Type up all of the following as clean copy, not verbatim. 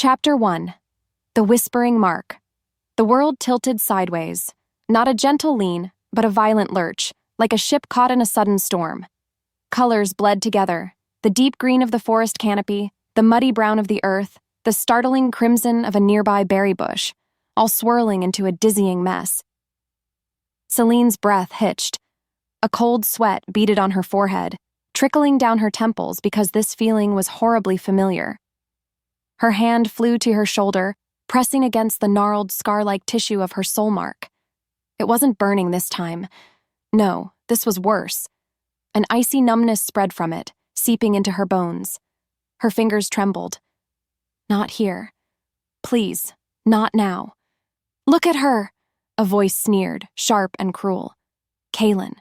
Chapter 1. The Whispering Mark. The world tilted sideways. Not a gentle lean, but a violent lurch, like a ship caught in a sudden storm. Colors bled together, the deep green of the forest canopy, the muddy brown of the earth, the startling crimson of a nearby berry bush, all swirling into a dizzying mess. Selene's breath hitched. A cold sweat beaded on her forehead, trickling down her temples because this feeling was horribly familiar. Her hand flew to her shoulder, pressing against the gnarled, scar-like tissue of her soul mark. It wasn't burning this time. No, this was worse. An icy numbness spread from it, seeping into her bones. Her fingers trembled. Not here. Please, not now. Look at her! A voice sneered, sharp and cruel. Kaelin.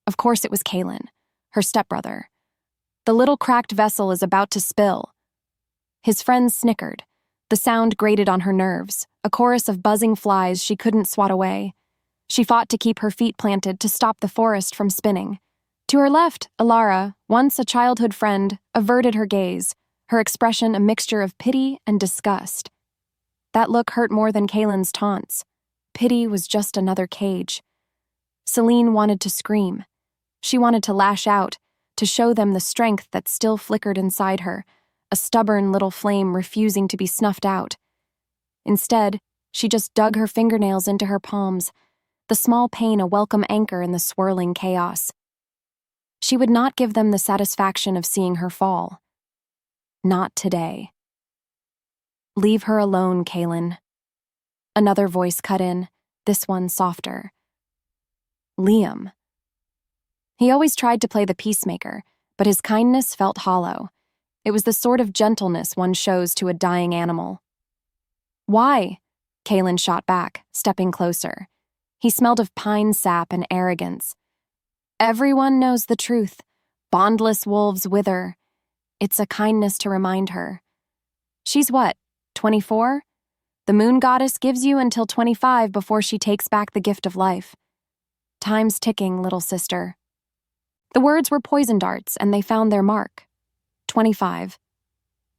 Of course it was Kaelin, her stepbrother. The little cracked vessel is about to spill. His friends snickered. The sound grated on her nerves, a chorus of buzzing flies she couldn't swat away. She fought to keep her feet planted to stop the forest from spinning. To her left, Alara, once a childhood friend, averted her gaze, her expression a mixture of pity and disgust. That look hurt more than Kaelin's taunts. Pity was just another cage. Selene wanted to scream. She wanted to lash out, to show them the strength that still flickered inside her, a stubborn little flame refusing to be snuffed out. Instead, she just dug her fingernails into her palms, the small pain a welcome anchor in the swirling chaos. She would not give them the satisfaction of seeing her fall. Not today. Leave her alone, Kaelin. Another voice cut in, this one softer. Liam. He always tried to play the peacemaker, but his kindness felt hollow. It was the sort of gentleness one shows to a dying animal. Why? Kaelin shot back, stepping closer. He smelled of pine sap and arrogance. Everyone knows the truth. Bondless wolves wither. It's a kindness to remind her. She's what, 24? The moon goddess gives you until 25 before she takes back the gift of life. Time's ticking, little sister. The words were poison darts, and they found their mark. 25.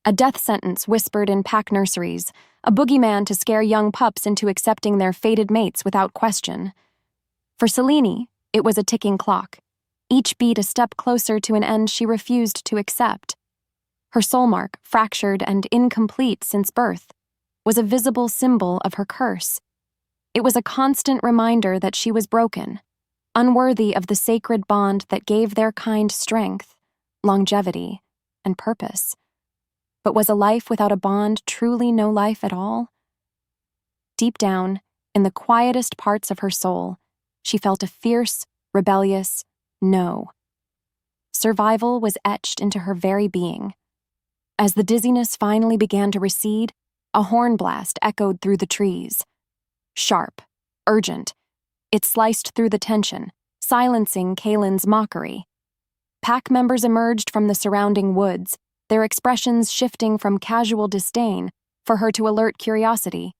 A death sentence whispered in pack nurseries, a boogeyman to scare young pups into accepting their fated mates without question. For Selene, it was a ticking clock, each beat a step closer to an end she refused to accept. Her soul mark, fractured and incomplete since birth, was a visible symbol of her curse. It was a constant reminder that she was broken, unworthy of the sacred bond that gave their kind strength, longevity, and purpose. But was a life without a bond truly no life at all? Deep down, in the quietest parts of her soul, she felt a fierce, rebellious no. Survival was etched into her very being. As the dizziness finally began to recede, a horn blast echoed through the trees. Sharp, urgent, it sliced through the tension, silencing Kaelin's mockery. Pack members emerged from the surrounding woods, their expressions shifting from casual disdain for her to alert curiosity.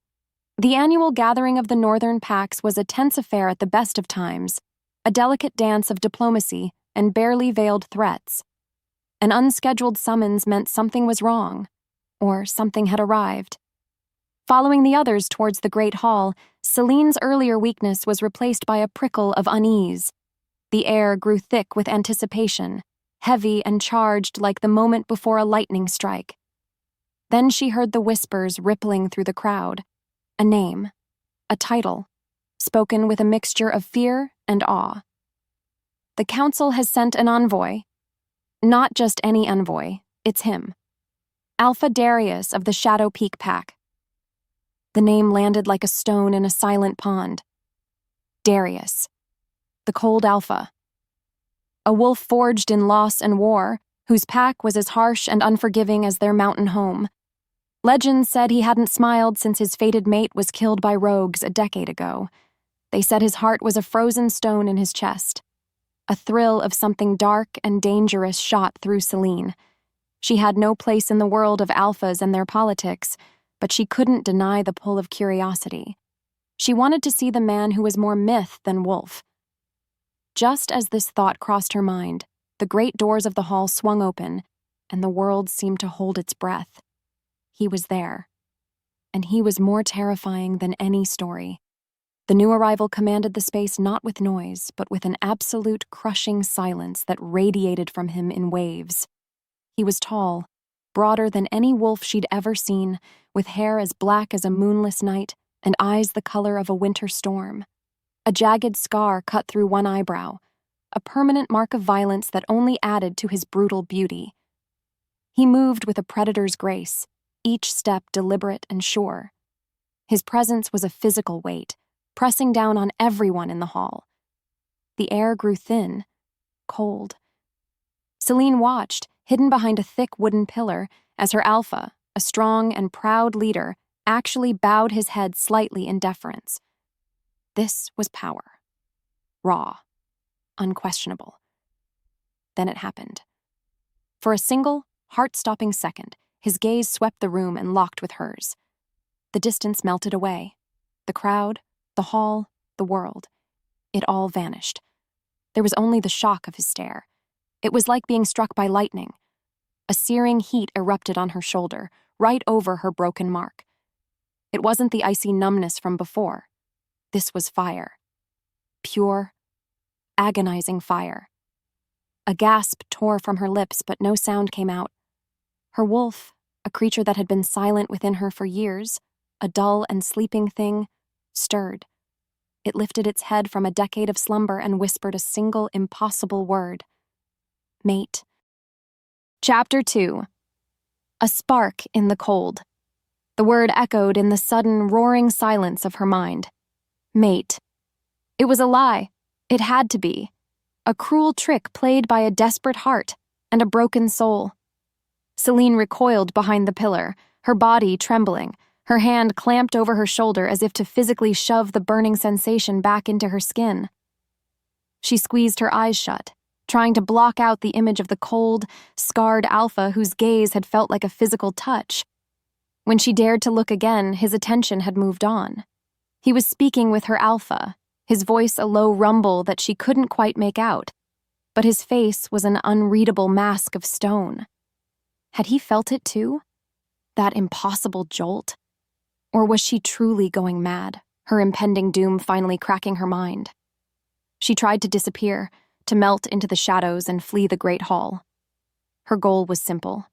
The annual gathering of the northern packs was a tense affair at the best of times, a delicate dance of diplomacy and barely veiled threats. An unscheduled summons meant something was wrong, or something had arrived. Following the others towards the great hall, Selene's earlier weakness was replaced by a prickle of unease. The air grew thick with anticipation, heavy and charged like the moment before a lightning strike. Then she heard the whispers rippling through the crowd. A name, a title, spoken with a mixture of fear and awe. The council has sent an envoy. Not just any envoy, it's him. Alpha Darius of the Shadow Peak Pack. The name landed like a stone in a silent pond. Darius. The cold alpha. A wolf forged in loss and war, whose pack was as harsh and unforgiving as their mountain home. Legends said he hadn't smiled since his fated mate was killed by rogues a decade ago. They said his heart was a frozen stone in his chest. A thrill of something dark and dangerous shot through Selene. She had no place in the world of alphas and their politics, but she couldn't deny the pull of curiosity. She wanted to see the man who was more myth than wolf. Just as this thought crossed her mind, the great doors of the hall swung open, and the world seemed to hold its breath. He was there, and he was more terrifying than any story. The new arrival commanded the space not with noise, but with an absolute crushing silence that radiated from him in waves. He was tall, broader than any wolf she'd ever seen, with hair as black as a moonless night and eyes the color of a winter storm. A jagged scar cut through one eyebrow, a permanent mark of violence that only added to his brutal beauty. He moved with a predator's grace, each step deliberate and sure. His presence was a physical weight, pressing down on everyone in the hall. The air grew thin, cold. Selene watched, hidden behind a thick wooden pillar, as her alpha, a strong and proud leader, actually bowed his head slightly in deference. This was power. Raw. Unquestionable. Then it happened. For a single, heart-stopping second, his gaze swept the room and locked with hers. The distance melted away. The crowd, the hall, the world. It all vanished. There was only the shock of his stare. It was like being struck by lightning. A searing heat erupted on her shoulder, right over her broken mark. It wasn't the icy numbness from before. This was fire. Pure, agonizing fire. A gasp tore from her lips, but no sound came out. Her wolf, a creature that had been silent within her for years, a dull and sleeping thing, stirred. It lifted its head from a decade of slumber and whispered a single impossible word. Mate. Chapter 2. A spark in the cold. The word echoed in the sudden, roaring silence of her mind. Mate. It was a lie. It had to be. A cruel trick played by a desperate heart and a broken soul. Selene recoiled behind the pillar, her body trembling, her hand clamped over her shoulder as if to physically shove the burning sensation back into her skin. She squeezed her eyes shut, trying to block out the image of the cold, scarred Alpha whose gaze had felt like a physical touch. When she dared to look again, his attention had moved on. He was speaking with her Alpha, his voice a low rumble that she couldn't quite make out, but his face was an unreadable mask of stone. Had he felt it too? That impossible jolt? Or was she truly going mad, her impending doom finally cracking her mind? She tried to disappear, to melt into the shadows and flee the great hall. Her goal was simple.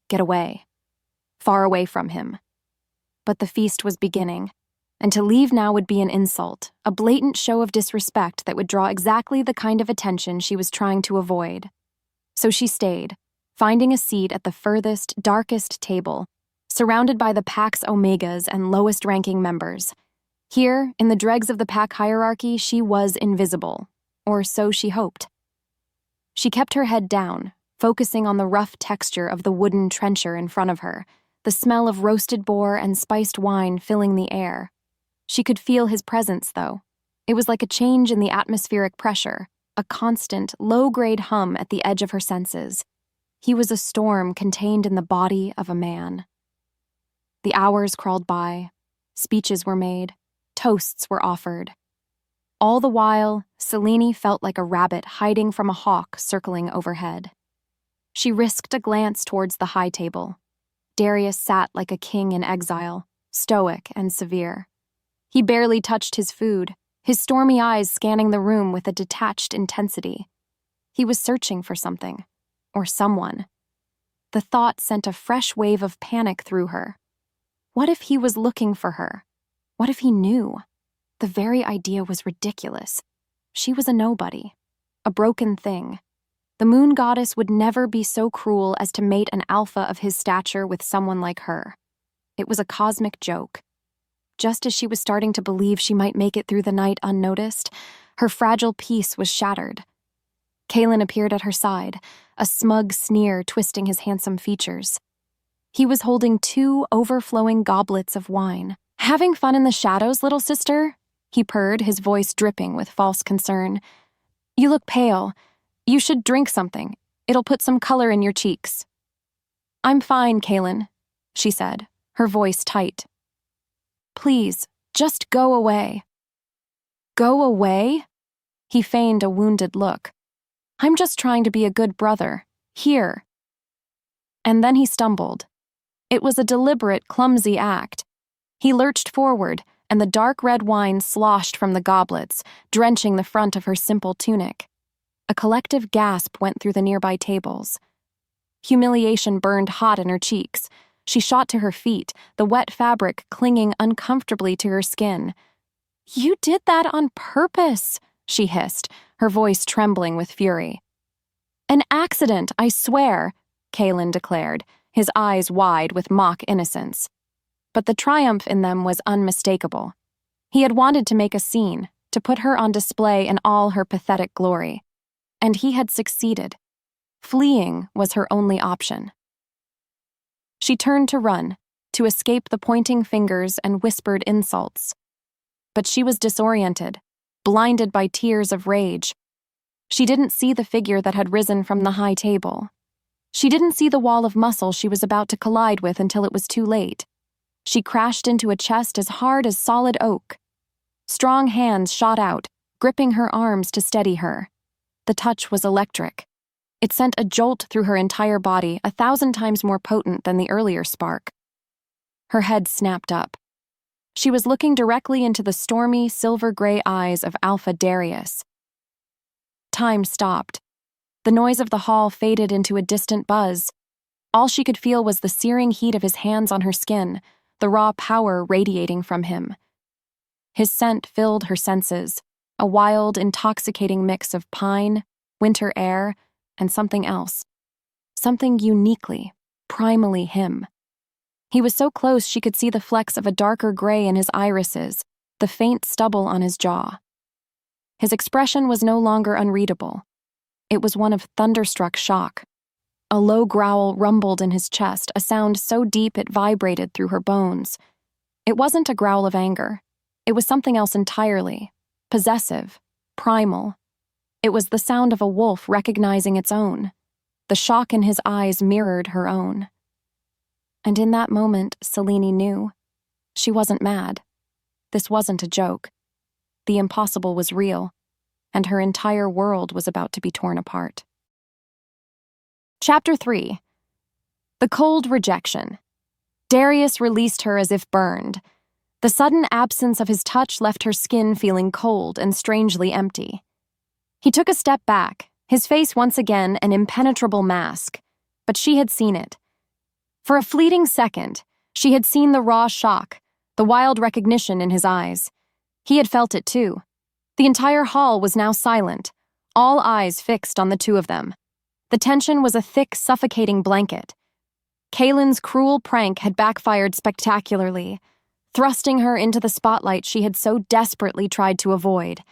Get away. Far away from him. But the feast was beginning, and to leave now would be an insult, a blatant show of disrespect that would draw exactly the kind of attention she was trying to avoid. So she stayed, finding a seat at the furthest, darkest table, surrounded by the pack's omegas and lowest-ranking members. Here, in the dregs of the pack hierarchy, she was invisible, or so she hoped. She kept her head down, focusing on the rough texture of the wooden trencher in front of her, the smell of roasted boar and spiced wine filling the air. She could feel his presence, though. It was like a change in the atmospheric pressure, a constant, low-grade hum at the edge of her senses. He was a storm contained in the body of a man. The hours crawled by, speeches were made, toasts were offered. All the while, Selene felt like a rabbit hiding from a hawk circling overhead. She risked a glance towards the high table. Darius sat like a king in exile, stoic and severe. He barely touched his food, his stormy eyes scanning the room with a detached intensity. He was searching for something, or someone. The thought sent a fresh wave of panic through her. What if he was looking for her? What if he knew? The very idea was ridiculous. She was a nobody, a broken thing. The moon goddess would never be so cruel as to mate an alpha of his stature with someone like her. It was a cosmic joke. Just as she was starting to believe she might make it through the night unnoticed, her fragile peace was shattered. Kalen appeared at her side, a smug sneer twisting his handsome features. He was holding 2 overflowing goblets of wine. "Having fun in the shadows, little sister?" he purred, his voice dripping with false concern. "You look pale. You should drink something. It'll put some color in your cheeks." "I'm fine, Kalen," she said, her voice tight. "Please, just go away." "Go away?" He feigned a wounded look. "I'm just trying to be a good brother. Here." And then he stumbled. It was a deliberate, clumsy act. He lurched forward, and the dark red wine sloshed from the goblets, drenching the front of her simple tunic. A collective gasp went through the nearby tables. Humiliation burned hot in her cheeks. She shot to her feet, the wet fabric clinging uncomfortably to her skin. "You did that on purpose," she hissed, her voice trembling with fury. "An accident, I swear," Kalen declared, his eyes wide with mock innocence. But the triumph in them was unmistakable. He had wanted to make a scene, to put her on display in all her pathetic glory. And he had succeeded. Fleeing was her only option. She turned to run, to escape the pointing fingers and whispered insults. But she was disoriented, blinded by tears of rage. She didn't see the figure that had risen from the high table. She didn't see the wall of muscle she was about to collide with until it was too late. She crashed into a chest as hard as solid oak. Strong hands shot out, gripping her arms to steady her. The touch was electric. It sent a jolt through her entire body, 1,000 times more potent than the earlier spark. Her head snapped up. She was looking directly into the stormy, silver-gray eyes of Alpha Darius. Time stopped. The noise of the hall faded into a distant buzz. All she could feel was the searing heat of his hands on her skin, the raw power radiating from him. His scent filled her senses, a wild, intoxicating mix of pine, winter air, and something else. Something uniquely, primally him. He was so close she could see the flecks of a darker gray in his irises, the faint stubble on his jaw. His expression was no longer unreadable. It was one of thunderstruck shock. A low growl rumbled in his chest, a sound so deep it vibrated through her bones. It wasn't a growl of anger. It was something else entirely. Possessive, primal. It was the sound of a wolf recognizing its own. The shock in his eyes mirrored her own. And in that moment, Selene knew. She wasn't mad. This wasn't a joke. The impossible was real, and her entire world was about to be torn apart. Chapter 3. The cold rejection. Darius released her as if burned. The sudden absence of his touch left her skin feeling cold and strangely empty. He took a step back, his face once again an impenetrable mask, but she had seen it. For a fleeting second, she had seen the raw shock, the wild recognition in his eyes. He had felt it too. The entire hall was now silent, all eyes fixed on the two of them. The tension was a thick, suffocating blanket. Kalen's cruel prank had backfired spectacularly, thrusting her into the spotlight she had so desperately tried to avoid.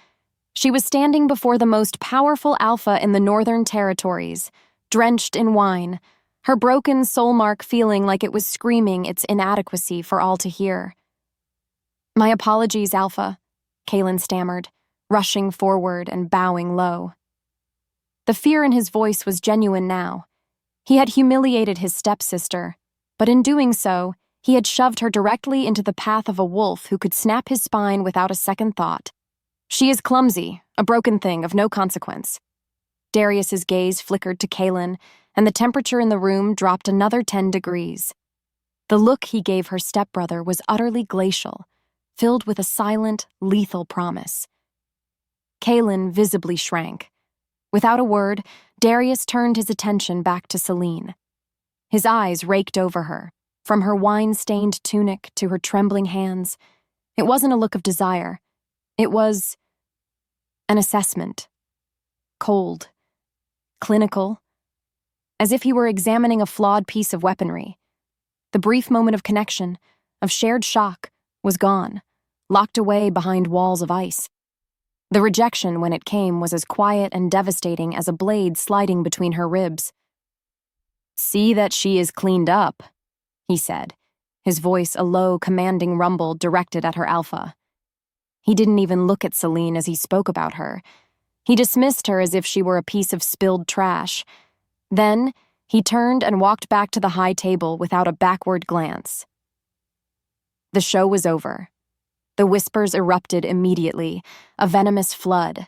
She was standing before the most powerful alpha in the Northern Territories, drenched in wine, her broken soul mark feeling like it was screaming its inadequacy for all to hear. "My apologies, Alpha," Kalen stammered, rushing forward and bowing low. The fear in his voice was genuine now. He had humiliated his stepsister, but in doing so, he had shoved her directly into the path of a wolf who could snap his spine without a second thought. "She is clumsy, a broken thing of no consequence." Darius's gaze flickered to Kalen, and the temperature in the room dropped another 10 degrees. The look he gave her stepbrother was utterly glacial, filled with a silent, lethal promise. Kalen visibly shrank. Without a word, Darius turned his attention back to Selene. His eyes raked over her, from her wine-stained tunic to her trembling hands. It wasn't a look of desire. It was an assessment. Cold. Clinical. As if he were examining a flawed piece of weaponry. The brief moment of connection, of shared shock, was gone, locked away behind walls of ice. The rejection, when it came, was as quiet and devastating as a blade sliding between her ribs. "See that she is cleaned up," he said, his voice a low, commanding rumble directed at her alpha. He didn't even look at Selene as he spoke about her. He dismissed her as if she were a piece of spilled trash. Then, he turned and walked back to the high table without a backward glance. The show was over. The whispers erupted immediately, a venomous flood.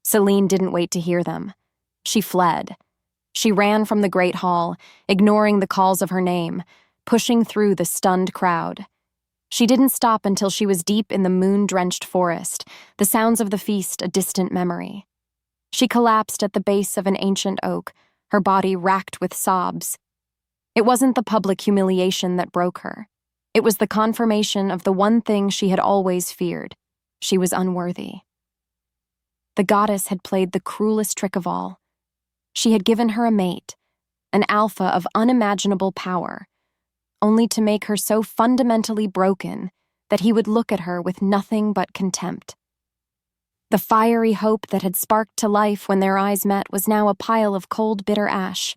Selene didn't wait to hear them. She fled. She ran from the great hall, ignoring the calls of her name, pushing through the stunned crowd. She didn't stop until she was deep in the moon-drenched forest, the sounds of the feast a distant memory. She collapsed at the base of an ancient oak, her body racked with sobs. It wasn't the public humiliation that broke her. It was the confirmation of the one thing she had always feared. She was unworthy. The goddess had played the cruelest trick of all. She had given her a mate, an alpha of unimaginable power, only to make her so fundamentally broken that he would look at her with nothing but contempt. The fiery hope that had sparked to life when their eyes met was now a pile of cold, bitter ash.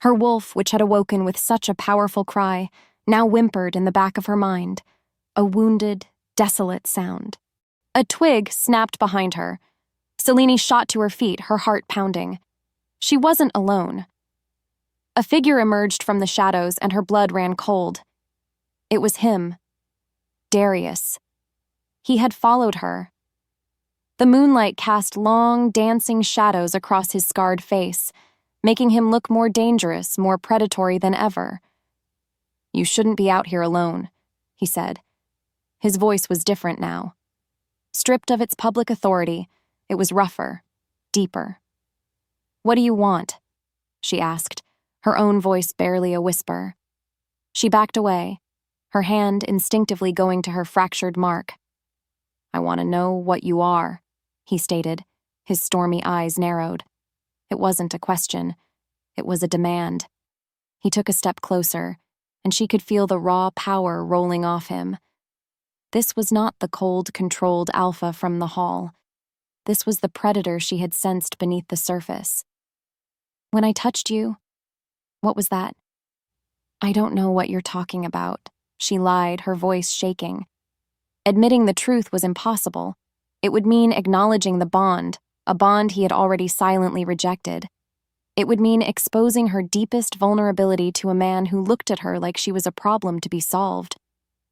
Her wolf, which had awoken with such a powerful cry, now whimpered in the back of her mind, a wounded, desolate sound. A twig snapped behind her. Selene shot to her feet, her heart pounding. She wasn't alone. A figure emerged from the shadows and her blood ran cold. It was him. Darius. He had followed her. The moonlight cast long, dancing shadows across his scarred face, making him look more dangerous, more predatory than ever. "You shouldn't be out here alone," he said. His voice was different now. Stripped of its public authority, it was rougher, deeper. "What do you want?" she asked, her own voice barely a whisper. She backed away, her hand instinctively going to her fractured mark. "I want to know what you are," he stated, his stormy eyes narrowed. It wasn't a question. It was a demand. He took a step closer, and she could feel the raw power rolling off him. This was not the cold, controlled alpha from the hall. This was the predator she had sensed beneath the surface. "When I touched you, what was that?" "I don't know what you're talking about," she lied, her voice shaking. Admitting the truth was impossible. It would mean acknowledging the bond, a bond he had already silently rejected. It would mean exposing her deepest vulnerability to a man who looked at her like she was a problem to be solved.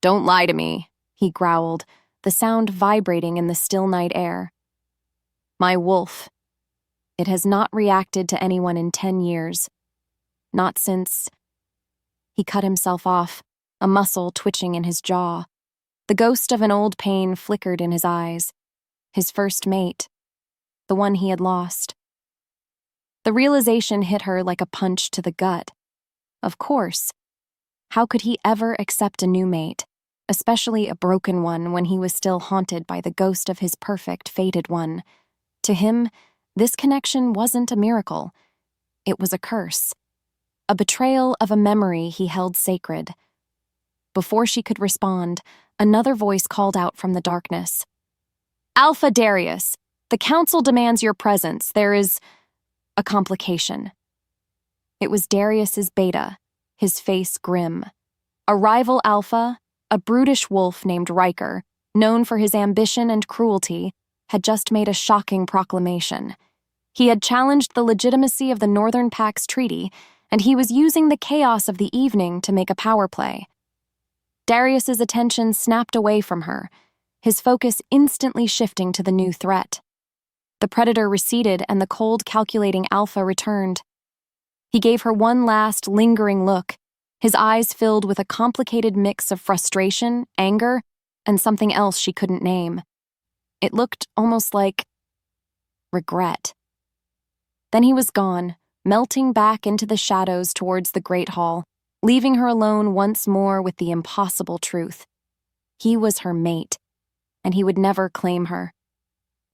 "Don't lie to me," he growled, the sound vibrating in the still night air. "My wolf. It has not reacted to anyone in 10 years. Not since—" He cut himself off, a muscle twitching in his jaw. The ghost of an old pain flickered in his eyes. His first mate. The one he had lost. The realization hit her like a punch to the gut. Of course. How could he ever accept a new mate, especially a broken one when he was still haunted by the ghost of his perfect, fated one? To him, this connection wasn't a miracle. It was a curse. A betrayal of a memory he held sacred. Before she could respond, another voice called out from the darkness. "Alpha Darius, the council demands your presence. There is a complication." It was Darius's beta, his face grim. A rival alpha, a brutish wolf named Riker, known for his ambition and cruelty, had just made a shocking proclamation. He had challenged the legitimacy of the Northern Pack's treaty, and he was using the chaos of the evening to make a power play. Darius's attention snapped away from her, his focus instantly shifting to the new threat. The predator receded and the cold, calculating alpha returned. He gave her one last, lingering look, his eyes filled with a complicated mix of frustration, anger, and something else she couldn't name. It looked almost like regret. Then he was gone, melting back into the shadows towards the Great Hall, leaving her alone once more with the impossible truth. He was her mate, and he would never claim her.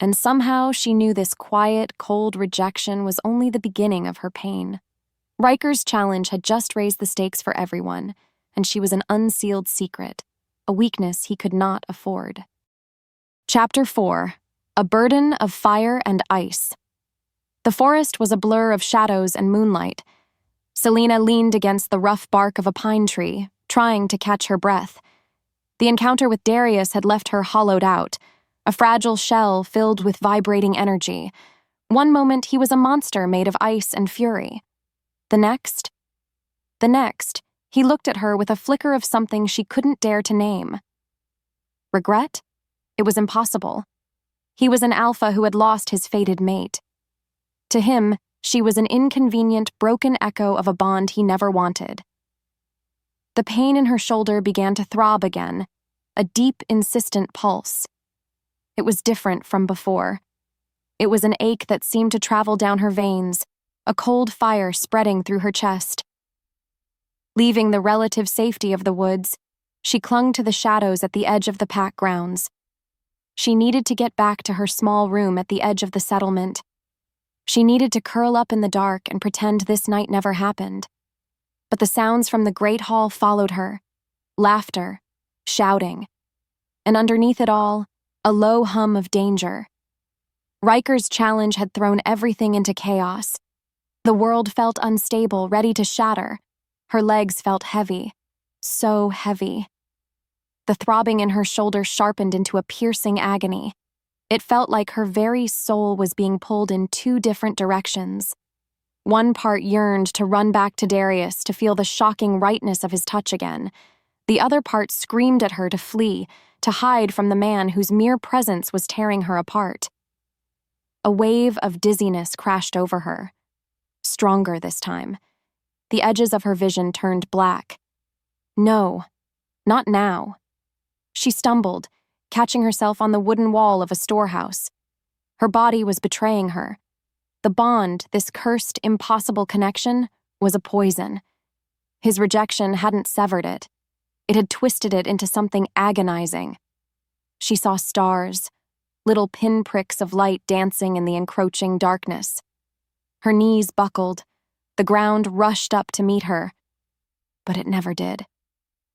And somehow she knew this quiet, cold rejection was only the beginning of her pain. Riker's challenge had just raised the stakes for everyone, and she was an unsealed secret, a weakness he could not afford. Chapter 4: A Burden of Fire and Ice. The forest was a blur of shadows and moonlight. Selene leaned against the rough bark of a pine tree, trying to catch her breath. The encounter with Darius had left her hollowed out, a fragile shell filled with vibrating energy. One moment he was a monster made of ice and fury. The next, he looked at her with a flicker of something she couldn't dare to name. Regret? It was impossible. He was an alpha who had lost his fated mate. To him, she was an inconvenient, broken echo of a bond he never wanted. The pain in her shoulder began to throb again, a deep, insistent pulse. It was different from before. It was an ache that seemed to travel down her veins, a cold fire spreading through her chest. Leaving the relative safety of the woods, she clung to the shadows at the edge of the pack grounds. She needed to get back to her small room at the edge of the settlement. She needed to curl up in the dark and pretend this night never happened. But the sounds from the great hall followed her. Laughter, shouting, and underneath it all, a low hum of danger. Riker's challenge had thrown everything into chaos. The world felt unstable, ready to shatter. Her legs felt heavy, so heavy. The throbbing in her shoulder sharpened into a piercing agony. It felt like her very soul was being pulled in two different directions. One part yearned to run back to Darius to feel the shocking rightness of his touch again. The other part screamed at her to flee, to hide from the man whose mere presence was tearing her apart. A wave of dizziness crashed over her. Stronger this time. The edges of her vision turned black. No, not now. She stumbled, catching herself on the wooden wall of a storehouse. Her body was betraying her. The bond, this cursed, impossible connection, was a poison. His rejection hadn't severed it. It had twisted it into something agonizing. She saw stars, little pinpricks of light dancing in the encroaching darkness. Her knees buckled. The ground rushed up to meet her. But it never did.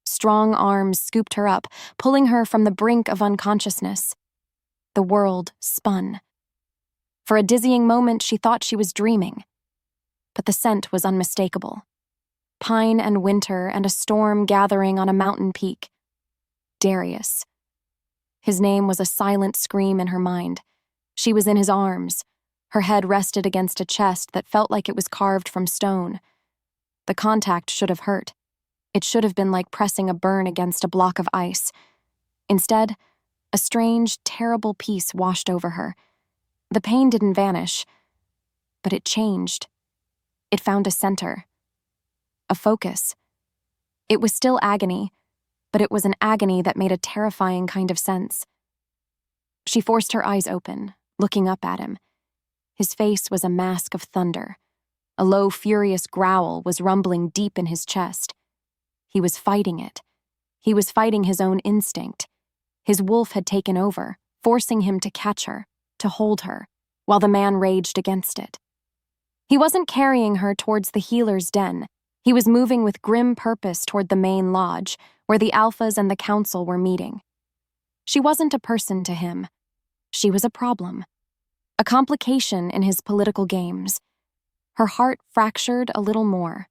Strong arms scooped her up, pulling her from the brink of unconsciousness. The world spun. For a dizzying moment, she thought she was dreaming. But the scent was unmistakable. Pine and winter and a storm gathering on a mountain peak. Darius. His name was a silent scream in her mind. She was in his arms. Her head rested against a chest that felt like it was carved from stone. The contact should have hurt. It should have been like pressing a burn against a block of ice. Instead, a strange, terrible peace washed over her. The pain didn't vanish, but it changed. It found a center. A focus. It was still agony, but it was an agony that made a terrifying kind of sense. She forced her eyes open, looking up at him. His face was a mask of thunder. A low, furious growl was rumbling deep in his chest. He was fighting it. He was fighting his own instinct. His wolf had taken over, forcing him to catch her, to hold her, while the man raged against it. He wasn't carrying her towards the healer's den. He was moving with grim purpose toward the main lodge, where the Alphas and the Council were meeting. She wasn't a person to him. She was a problem. A complication in his political games. Her heart fractured a little more.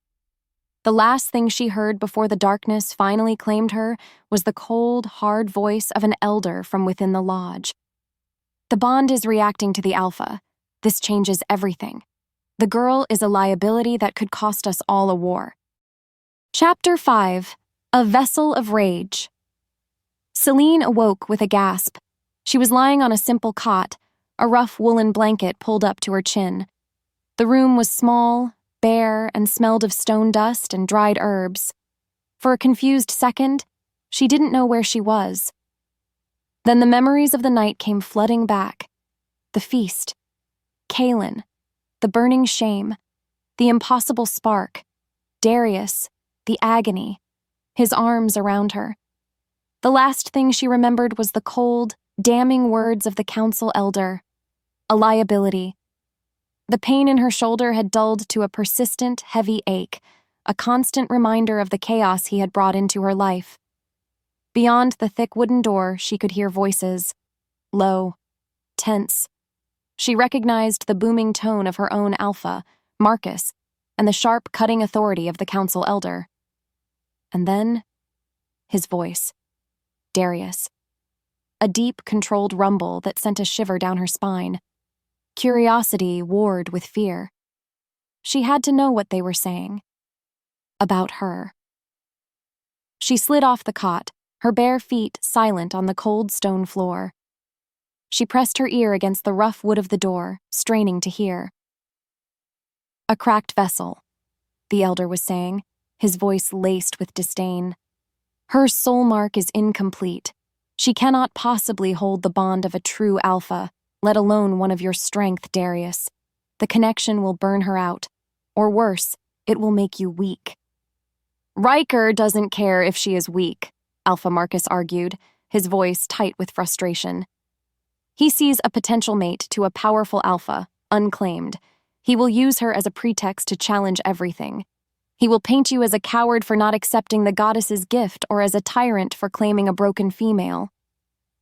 The last thing she heard before the darkness finally claimed her was the cold, hard voice of an elder from within the lodge. The bond is reacting to the Alpha. This changes everything. The girl is a liability that could cost us all a war. Chapter 5. A Vessel of Rage. Selene awoke with a gasp. She was lying on a simple cot, a rough woolen blanket pulled up to her chin. The room was small, bare, and smelled of stone dust and dried herbs. For a confused second, she didn't know where she was. Then the memories of the night came flooding back. The feast, Kaelin, the burning shame, the impossible spark, Darius, the agony, his arms around her. The last thing she remembered was the cold, damning words of the council elder. A liability. The pain in her shoulder had dulled to a persistent, heavy ache, a constant reminder of the chaos he had brought into her life. Beyond the thick wooden door, she could hear voices. Low, tense. She recognized the booming tone of her own Alpha, Marcus, and the sharp, cutting authority of the council elder. And then, his voice. Darius. A deep, controlled rumble that sent a shiver down her spine. Curiosity warred with fear. She had to know what they were saying. About her. She slid off the cot, her bare feet silent on the cold stone floor. She pressed her ear against the rough wood of the door, straining to hear. A cracked vessel, the elder was saying, his voice laced with disdain. Her soul mark is incomplete. She cannot possibly hold the bond of a true alpha, let alone one of your strength, Darius. The connection will burn her out. Or worse, it will make you weak. Riker doesn't care if she is weak, Alpha Marcus argued, his voice tight with frustration. He sees a potential mate to a powerful alpha, unclaimed. He will use her as a pretext to challenge everything. He will paint you as a coward for not accepting the goddess's gift or as a tyrant for claiming a broken female.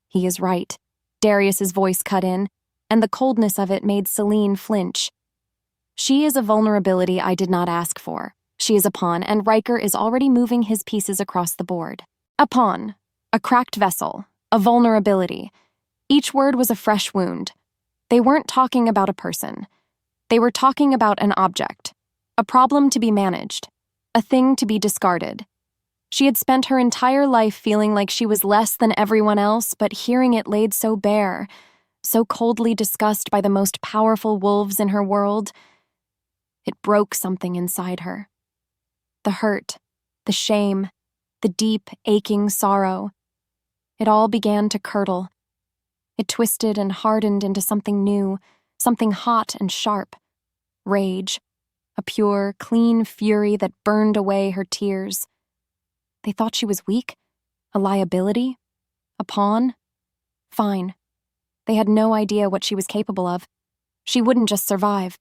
He is right. Darius's voice cut in, and the coldness of it made Selene flinch. She is a vulnerability I did not ask for. She is a pawn, and Riker is already moving his pieces across the board. A pawn, a cracked vessel, a vulnerability. Each word was a fresh wound. They weren't talking about a person. They were talking about an object, a problem to be managed, a thing to be discarded. She had spent her entire life feeling like she was less than everyone else, but hearing it laid so bare, so coldly discussed by the most powerful wolves in her world, it broke something inside her. The hurt, the shame, the deep, aching sorrow. It all began to curdle. It twisted and hardened into something new, something hot and sharp. Rage, a pure, clean fury that burned away her tears. They thought she was weak, a liability, a pawn. Fine. They had no idea what she was capable of. She wouldn't just survive.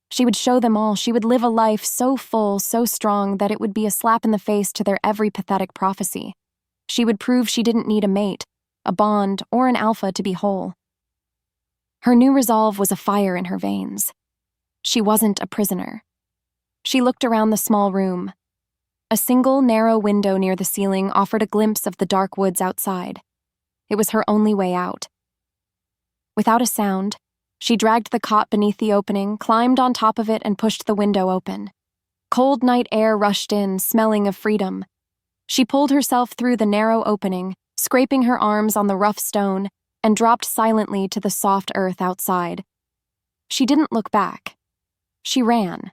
She would show them all. She would live a life so full, so strong, that it would be a slap in the face to their every pathetic prophecy. She would prove she didn't need a mate, a bond, or an alpha to be whole. Her new resolve was a fire in her veins. She wasn't a prisoner. She looked around the small room. A single, narrow window near the ceiling offered a glimpse of the dark woods outside. It was her only way out. Without a sound, she dragged the cot beneath the opening, climbed on top of it, and pushed the window open. Cold night air rushed in, smelling of freedom. She pulled herself through the narrow opening, scraping her arms on the rough stone, and dropped silently to the soft earth outside. She didn't look back. She ran.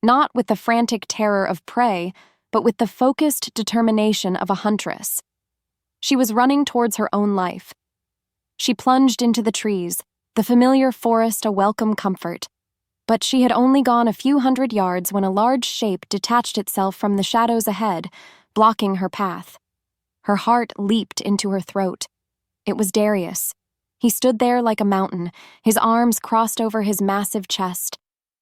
Not with the frantic terror of prey, but with the focused determination of a huntress. She was running towards her own life. She plunged into the trees, the familiar forest a welcome comfort. But she had only gone a few hundred yards when a large shape detached itself from the shadows ahead, blocking her path. Her heart leaped into her throat. It was Darius. He stood there like a mountain, his arms crossed over his massive chest,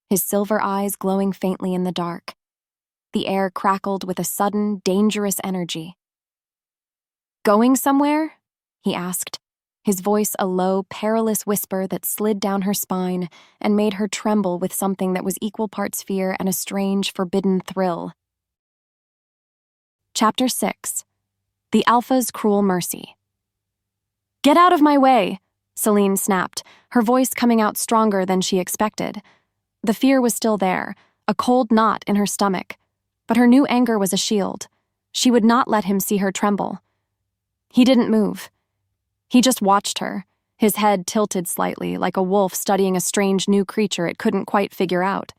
his silver eyes glowing faintly in the dark. The air crackled with a sudden, dangerous energy. "Going somewhere?" he asked, his voice a low, perilous whisper that slid down her spine and made her tremble with something that was equal parts fear and a strange, forbidden thrill. Chapter 6. The Alpha's Cruel Mercy. "Get out of my way!" Selene snapped, her voice coming out stronger than she expected. The fear was still there, a cold knot in her stomach, but her new anger was a shield. She would not let him see her tremble. He didn't move. He just watched her, his head tilted slightly, like a wolf studying a strange new creature it couldn't quite figure out.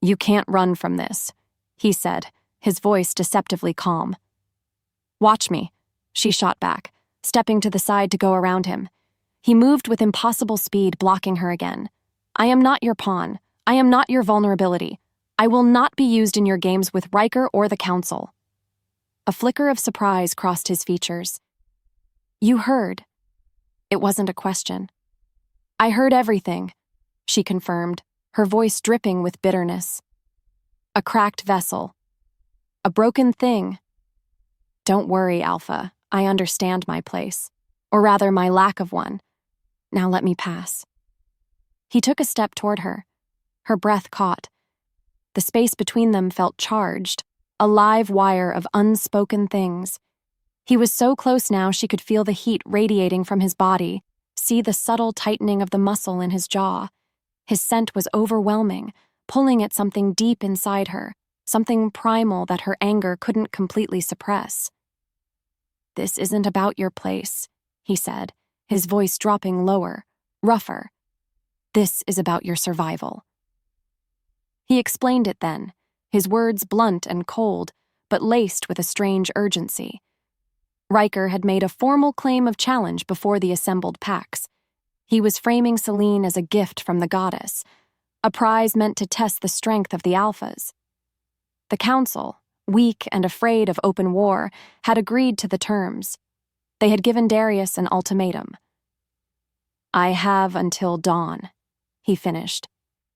"You can't run from this," he said, his voice deceptively calm. "Watch me," she shot back, stepping to the side to go around him. He moved with impossible speed, blocking her again. "I am not your pawn. I am not your vulnerability. I will not be used in your games with Riker or the Council." A flicker of surprise crossed his features. "You heard." It wasn't a question. "I heard everything," she confirmed, her voice dripping with bitterness. "A cracked vessel. A broken thing. Don't worry, Alpha. I understand my place. Or rather, my lack of one. Now let me pass." He took a step toward her. Her breath caught. The space between them felt charged, a live wire of unspoken things. He was so close now she could feel the heat radiating from his body, see the subtle tightening of the muscle in his jaw. His scent was overwhelming, pulling at something deep inside her, something primal that her anger couldn't completely suppress. "This isn't about your place," he said, his voice dropping lower, rougher. "This is about your survival." He explained it then, his words blunt and cold, but laced with a strange urgency. Riker had made a formal claim of challenge before the assembled packs. He was framing Selene as a gift from the goddess, a prize meant to test the strength of the Alphas. The Council, weak and afraid of open war, had agreed to the terms. They had given Darius an ultimatum. "I have until dawn," he finished,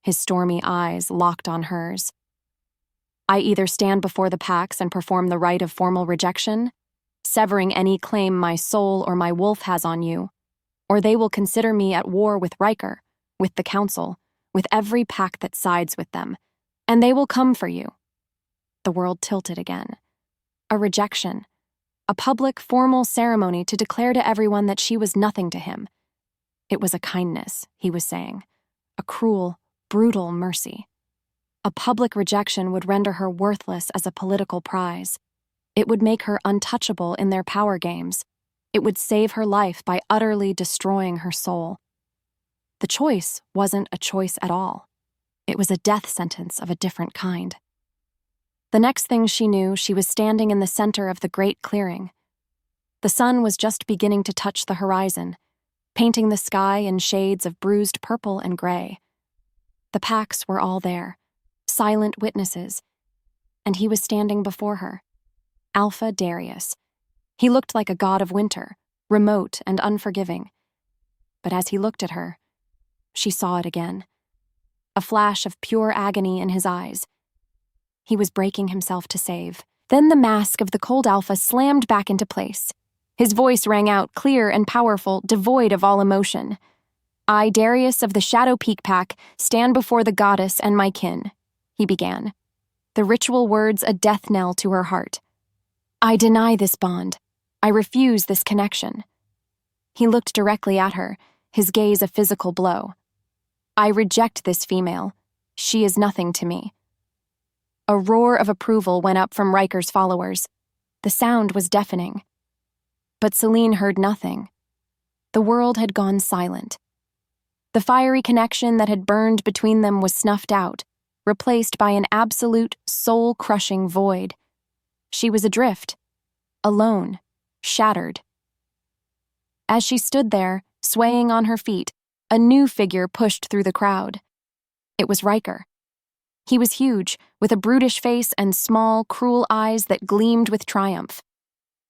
his stormy eyes locked on hers. "I either stand before the packs and perform the rite of formal rejection, severing any claim my soul or my wolf has on you, or they will consider me at war with Riker, with the Council, with every pack that sides with them, and they will come for you." The world tilted again. A rejection. A public, formal ceremony to declare to everyone that she was nothing to him. It was a kindness, he was saying. A cruel, brutal mercy. A public rejection would render her worthless as a political prize. It would make her untouchable in their power games. It would save her life by utterly destroying her soul. The choice wasn't a choice at all. It was a death sentence of a different kind. The next thing she knew, she was standing in the center of the great clearing. The sun was just beginning to touch the horizon, painting the sky in shades of bruised purple and gray. The packs were all there, silent witnesses, and he was standing before her. Alpha Darius. He looked like a god of winter, remote and unforgiving. But as he looked at her, she saw it again. A flash of pure agony in his eyes. He was breaking himself to save. Then the mask of the cold Alpha slammed back into place. His voice rang out, clear and powerful, devoid of all emotion. "I, Darius of the Shadow Peak Pack, stand before the goddess and my kin," he began, the ritual words a death knell to her heart. "I deny this bond. I refuse this connection." He looked directly at her, his gaze a physical blow. "I reject this female. She is nothing to me." A roar of approval went up from Riker's followers. The sound was deafening. But Selene heard nothing. The world had gone silent. The fiery connection that had burned between them was snuffed out, replaced by an absolute, soul-crushing void. She was adrift, alone, shattered. As she stood there, swaying on her feet, a new figure pushed through the crowd. It was Riker. He was huge, with a brutish face and small, cruel eyes that gleamed with triumph.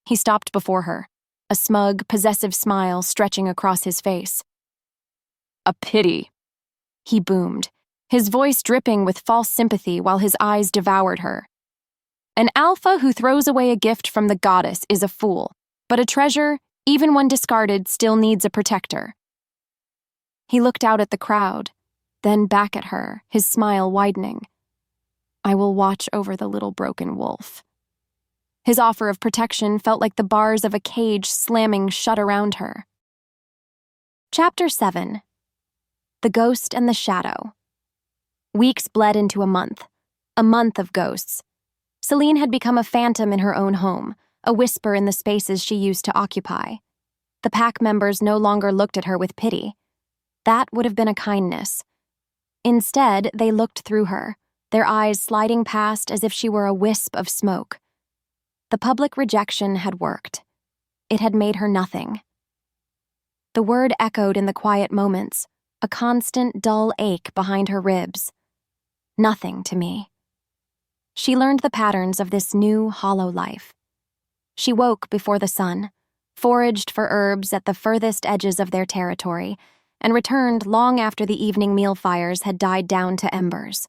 He stopped before her, a smug, possessive smile stretching across his face. "A pity," he boomed, his voice dripping with false sympathy while his eyes devoured her. "An alpha who throws away a gift from the goddess is a fool, but a treasure, even when discarded, still needs a protector." He looked out at the crowd, then back at her, his smile widening. "I will watch over the little broken wolf." His offer of protection felt like the bars of a cage slamming shut around her. Chapter 7. The Ghost and the Shadow. Weeks bled into a month of ghosts. Selene had become a phantom in her own home, a whisper in the spaces she used to occupy. The pack members no longer looked at her with pity. That would have been a kindness. Instead, they looked through her, their eyes sliding past as if she were a wisp of smoke. The public rejection had worked. It had made her nothing. The word echoed in the quiet moments, a constant, dull ache behind her ribs. Nothing to me. She learned the patterns of this new, hollow life. She woke before the sun, foraged for herbs at the furthest edges of their territory, and returned long after the evening meal fires had died down to embers.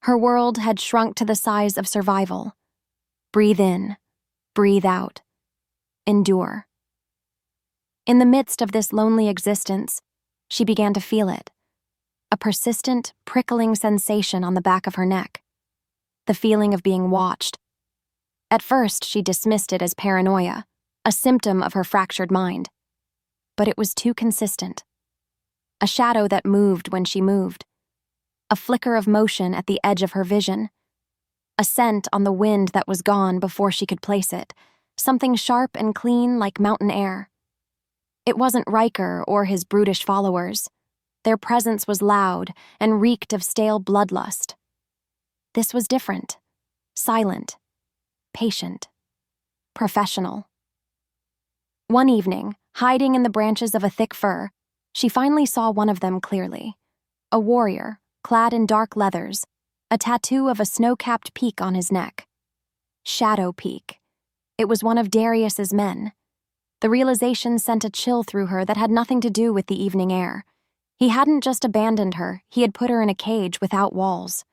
Her world had shrunk to the size of survival. Breathe in, breathe out, endure. In the midst of this lonely existence, she began to feel it, a persistent, prickling sensation on the back of her neck, the feeling of being watched. At first, she dismissed it as paranoia, a symptom of her fractured mind. But it was too consistent. A shadow that moved when she moved, a flicker of motion at the edge of her vision, a scent on the wind that was gone before she could place it, something sharp and clean like mountain air. It wasn't Riker or his brutish followers. Their presence was loud and reeked of stale bloodlust. This was different, silent, patient, professional. One evening, hiding in the branches of a thick fir, she finally saw one of them clearly. A warrior, clad in dark leathers, a tattoo of a snow-capped peak on his neck. Shadow Peak. It was one of Darius's men. The realization sent a chill through her that had nothing to do with the evening air. He hadn't just abandoned her, he had put her in a cage without walls.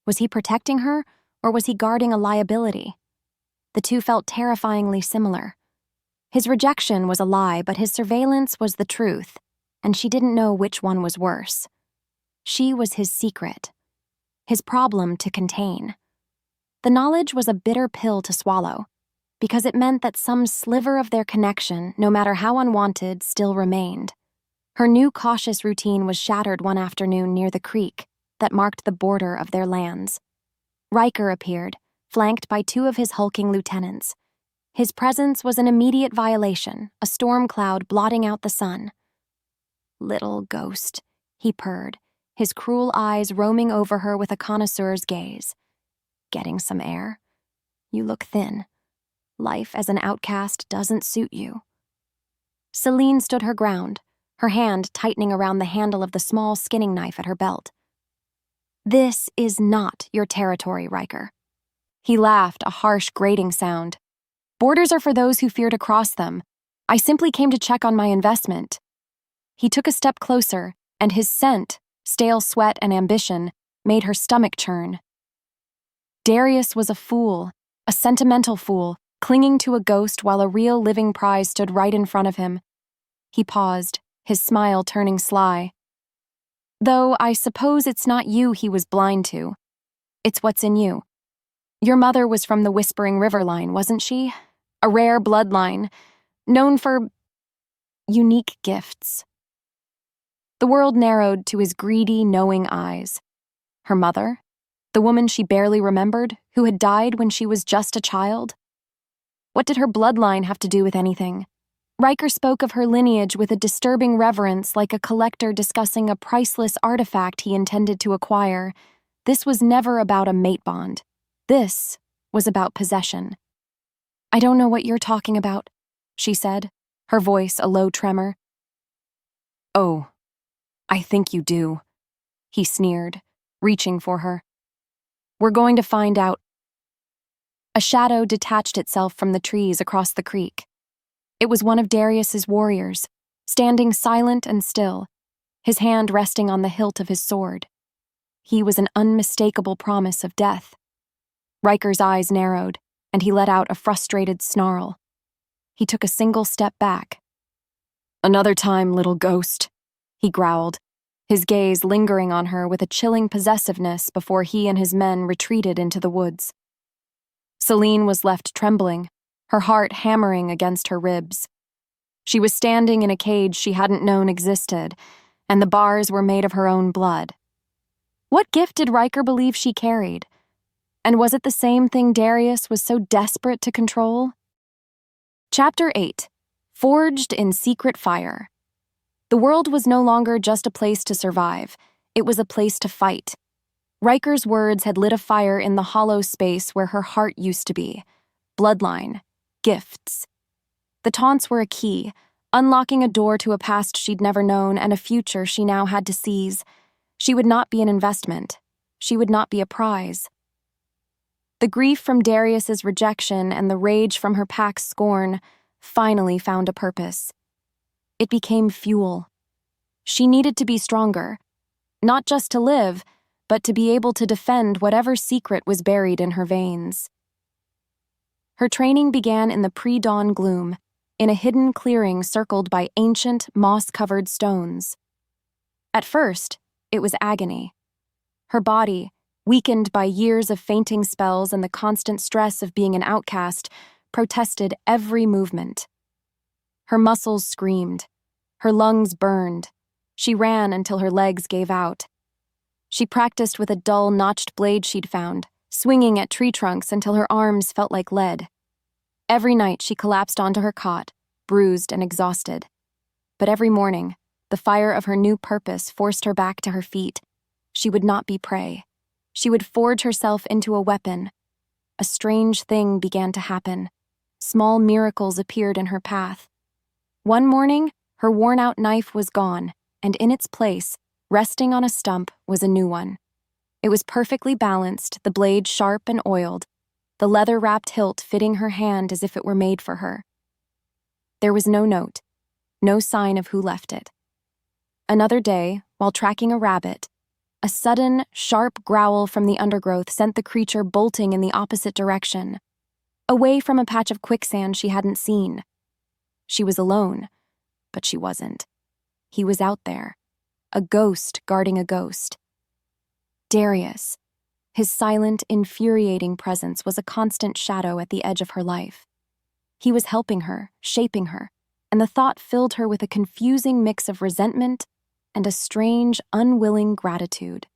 Was he protecting her, or was he guarding a liability? The two felt terrifyingly similar. His rejection was a lie, but his surveillance was the truth, and she didn't know which one was worse. She was his secret, his problem to contain. The knowledge was a bitter pill to swallow, because it meant that some sliver of their connection, no matter how unwanted, still remained. Her new cautious routine was shattered one afternoon near the creek that marked the border of their lands. Riker appeared, flanked by two of his hulking lieutenants. His presence was an immediate violation, a storm cloud blotting out the sun. "Little ghost," he purred, his cruel eyes roaming over her with a connoisseur's gaze. "Getting some air? You look thin. Life as an outcast doesn't suit you." Selene stood her ground, her hand tightening around the handle of the small skinning knife at her belt. "This is not your territory, Riker." He laughed, a harsh, grating sound. "Borders are for those who fear to cross them. I simply came to check on my investment." He took a step closer, and his scent, stale sweat and ambition, made her stomach churn. Darius was a fool, a sentimental fool, clinging to a ghost while a real living prize stood right in front of him. He paused, his smile turning sly. "Though I suppose it's not you he was blind to. It's what's in you. Your mother was from the Whispering River line, wasn't she? A rare bloodline, known for unique gifts." The world narrowed to his greedy, knowing eyes. Her mother? The woman she barely remembered, who had died when she was just a child? What did her bloodline have to do with anything? Riker spoke of her lineage with a disturbing reverence, like a collector discussing a priceless artifact he intended to acquire. This was never about a mate bond. This was about possession. "I don't know what you're talking about," she said, her voice a low tremor. "Oh, I think you do," he sneered, reaching for her. "We're going to find out." A shadow detached itself from the trees across the creek. It was one of Darius's warriors, standing silent and still, his hand resting on the hilt of his sword. He was an unmistakable promise of death. Riker's eyes narrowed, and he let out a frustrated snarl. He took a single step back. "Another time, little ghost," he growled, his gaze lingering on her with a chilling possessiveness before he and his men retreated into the woods. Selene was left trembling, her heart hammering against her ribs. She was standing in a cage she hadn't known existed, and the bars were made of her own blood. What gift did Riker believe she carried? And was it the same thing Darius was so desperate to control? Chapter 8. Forged in Secret Fire. The world was no longer just a place to survive, it was a place to fight. Riker's words had lit a fire in the hollow space where her heart used to be. Bloodline. Gifts. The taunts were a key, unlocking a door to a past she'd never known and a future she now had to seize. She would not be an investment. She would not be a prize. The grief from Darius's rejection and the rage from her pack's scorn finally found a purpose. It became fuel. She needed to be stronger, not just to live, but to be able to defend whatever secret was buried in her veins. Her training began in the pre-dawn gloom, in a hidden clearing circled by ancient, moss-covered stones. At first, it was agony. Her body, weakened by years of fainting spells and the constant stress of being an outcast, protested every movement. Her muscles screamed. Her lungs burned. She ran until her legs gave out. She practiced with a dull, notched blade she'd found, swinging at tree trunks until her arms felt like lead. Every night she collapsed onto her cot, bruised and exhausted. But every morning, the fire of her new purpose forced her back to her feet. She would not be prey. She would forge herself into a weapon. A strange thing began to happen. Small miracles appeared in her path, One morning, her worn-out knife was gone, and in its place, resting on a stump, was a new one. It was perfectly balanced, the blade sharp and oiled, the leather-wrapped hilt fitting her hand as if it were made for her. There was no note, no sign of who left it. Another day, while tracking a rabbit, a sudden, sharp growl from the undergrowth sent the creature bolting in the opposite direction, away from a patch of quicksand she hadn't seen. She was alone, but she wasn't. He was out there, a ghost guarding a ghost. Darius. His silent, infuriating presence was a constant shadow at the edge of her life. He was helping her, shaping her, and the thought filled her with a confusing mix of resentment and a strange, unwilling gratitude.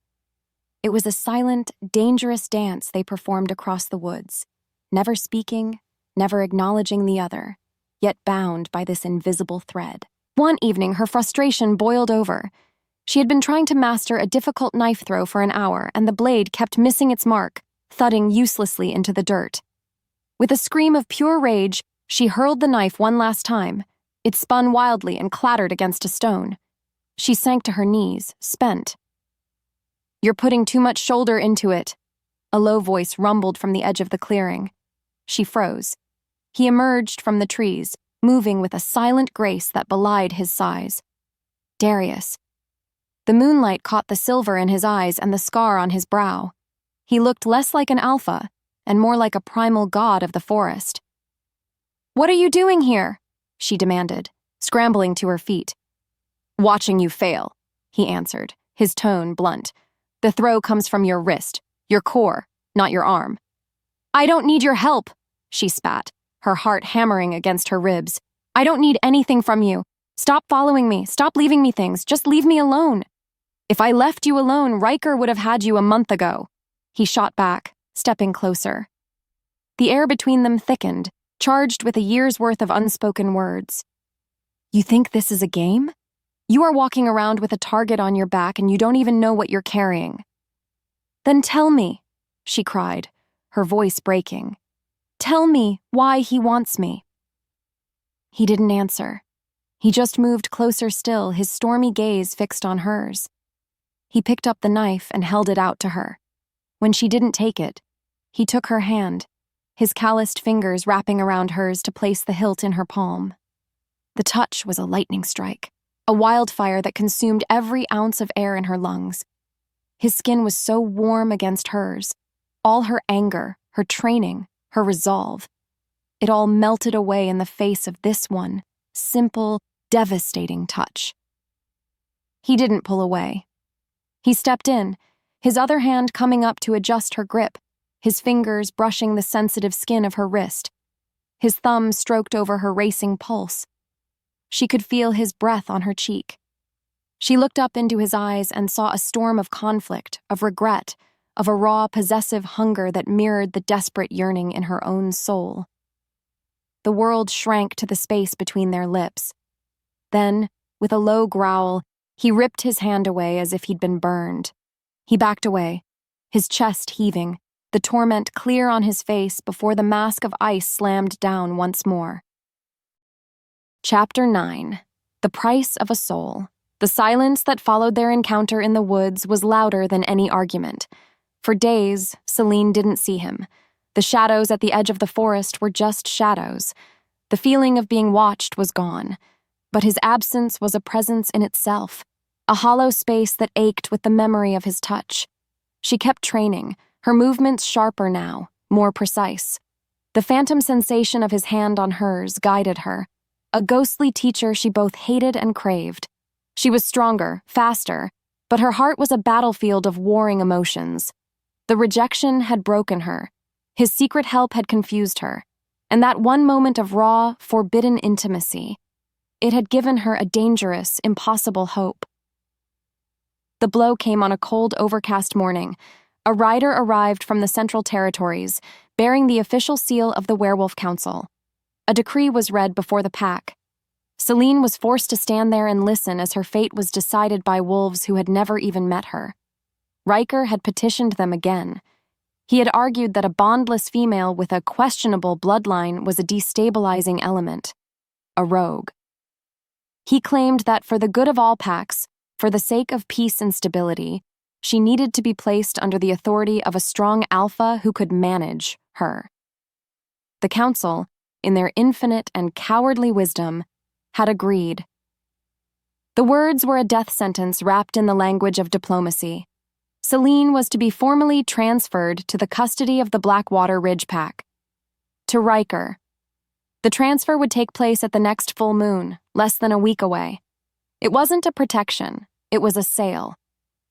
It was a silent, dangerous dance they performed across the woods, never speaking, never acknowledging the other, yet bound by this invisible thread. One evening, her frustration boiled over. She had been trying to master a difficult knife throw for an hour, and the blade kept missing its mark, thudding uselessly into the dirt. With a scream of pure rage, she hurled the knife one last time. It spun wildly and clattered against a stone. She sank to her knees, spent. "You're putting too much shoulder into it," a low voice rumbled from the edge of the clearing. She froze. He emerged from the trees, moving with a silent grace that belied his size. Darius. The moonlight caught the silver in his eyes and the scar on his brow. He looked less like an alpha and more like a primal god of the forest. "What are you doing here?" she demanded, scrambling to her feet. "Watching you fail," he answered, his tone blunt. "The throw comes from your wrist, your core, not your arm." "I don't need your help," she spat, her heart hammering against her ribs. "I don't need anything from you. Stop following me, stop leaving me things, just leave me alone." "If I left you alone, Riker would have had you a month ago," he shot back, stepping closer. The air between them thickened, charged with a year's worth of unspoken words. "You think this is a game? You are walking around with a target on your back and you don't even know what you're carrying." "Then tell me," she cried, her voice breaking. "Tell me why he wants me." He didn't answer. He just moved closer still, his stormy gaze fixed on hers. He picked up the knife and held it out to her. When she didn't take it, he took her hand, his calloused fingers wrapping around hers to place the hilt in her palm. The touch was a lightning strike, a wildfire that consumed every ounce of air in her lungs. His skin was so warm against hers, all her anger, her training, her resolve. It all melted away in the face of this one, simple, devastating touch. He didn't pull away. He stepped in, his other hand coming up to adjust her grip, his fingers brushing the sensitive skin of her wrist. His thumb stroked over her racing pulse. She could feel his breath on her cheek. She looked up into his eyes and saw a storm of conflict, of regret, of a raw, possessive hunger that mirrored the desperate yearning in her own soul. The world shrank to the space between their lips. Then, with a low growl, he ripped his hand away as if he'd been burned. He backed away, his chest heaving, the torment clear on his face before the mask of ice slammed down once more. Chapter 9. The Price of a Soul. The silence that followed their encounter in the woods was louder than any argument. For days, Selene didn't see him. The shadows at the edge of the forest were just shadows. The feeling of being watched was gone. But his absence was a presence in itself, a hollow space that ached with the memory of his touch. She kept training, her movements sharper now, more precise. The phantom sensation of his hand on hers guided her, a ghostly teacher she both hated and craved. She was stronger, faster, but her heart was a battlefield of warring emotions. The rejection had broken her. His secret help had confused her. And that one moment of raw, forbidden intimacy, it had given her a dangerous, impossible hope. The blow came on a cold, overcast morning. A rider arrived from the Central Territories, bearing the official seal of the Werewolf Council. A decree was read before the pack. Selene was forced to stand there and listen as her fate was decided by wolves who had never even met her. Riker had petitioned them again. He had argued that a bondless female with a questionable bloodline was a destabilizing element, a rogue. He claimed that for the good of all packs, for the sake of peace and stability, she needed to be placed under the authority of a strong alpha who could manage her. The council, in their infinite and cowardly wisdom, had agreed. The words were a death sentence wrapped in the language of diplomacy. Selene was to be formally transferred to the custody of the Blackwater Ridge Pack. To Riker. The transfer would take place at the next full moon, less than a week away. It wasn't a protection, it was a sale.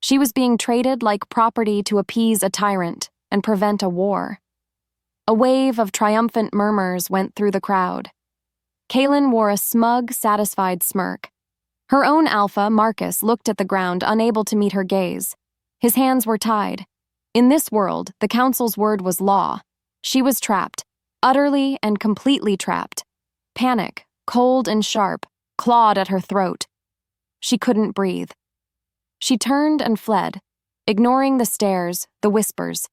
She was being traded like property to appease a tyrant and prevent a war. A wave of triumphant murmurs went through the crowd. Kaylin wore a smug, satisfied smirk. Her own alpha, Marcus, looked at the ground, unable to meet her gaze. His hands were tied. In this world, the council's word was law. She was trapped, utterly and completely trapped. Panic, cold and sharp, clawed at her throat. She couldn't breathe. She turned and fled, ignoring the stares, the whispers.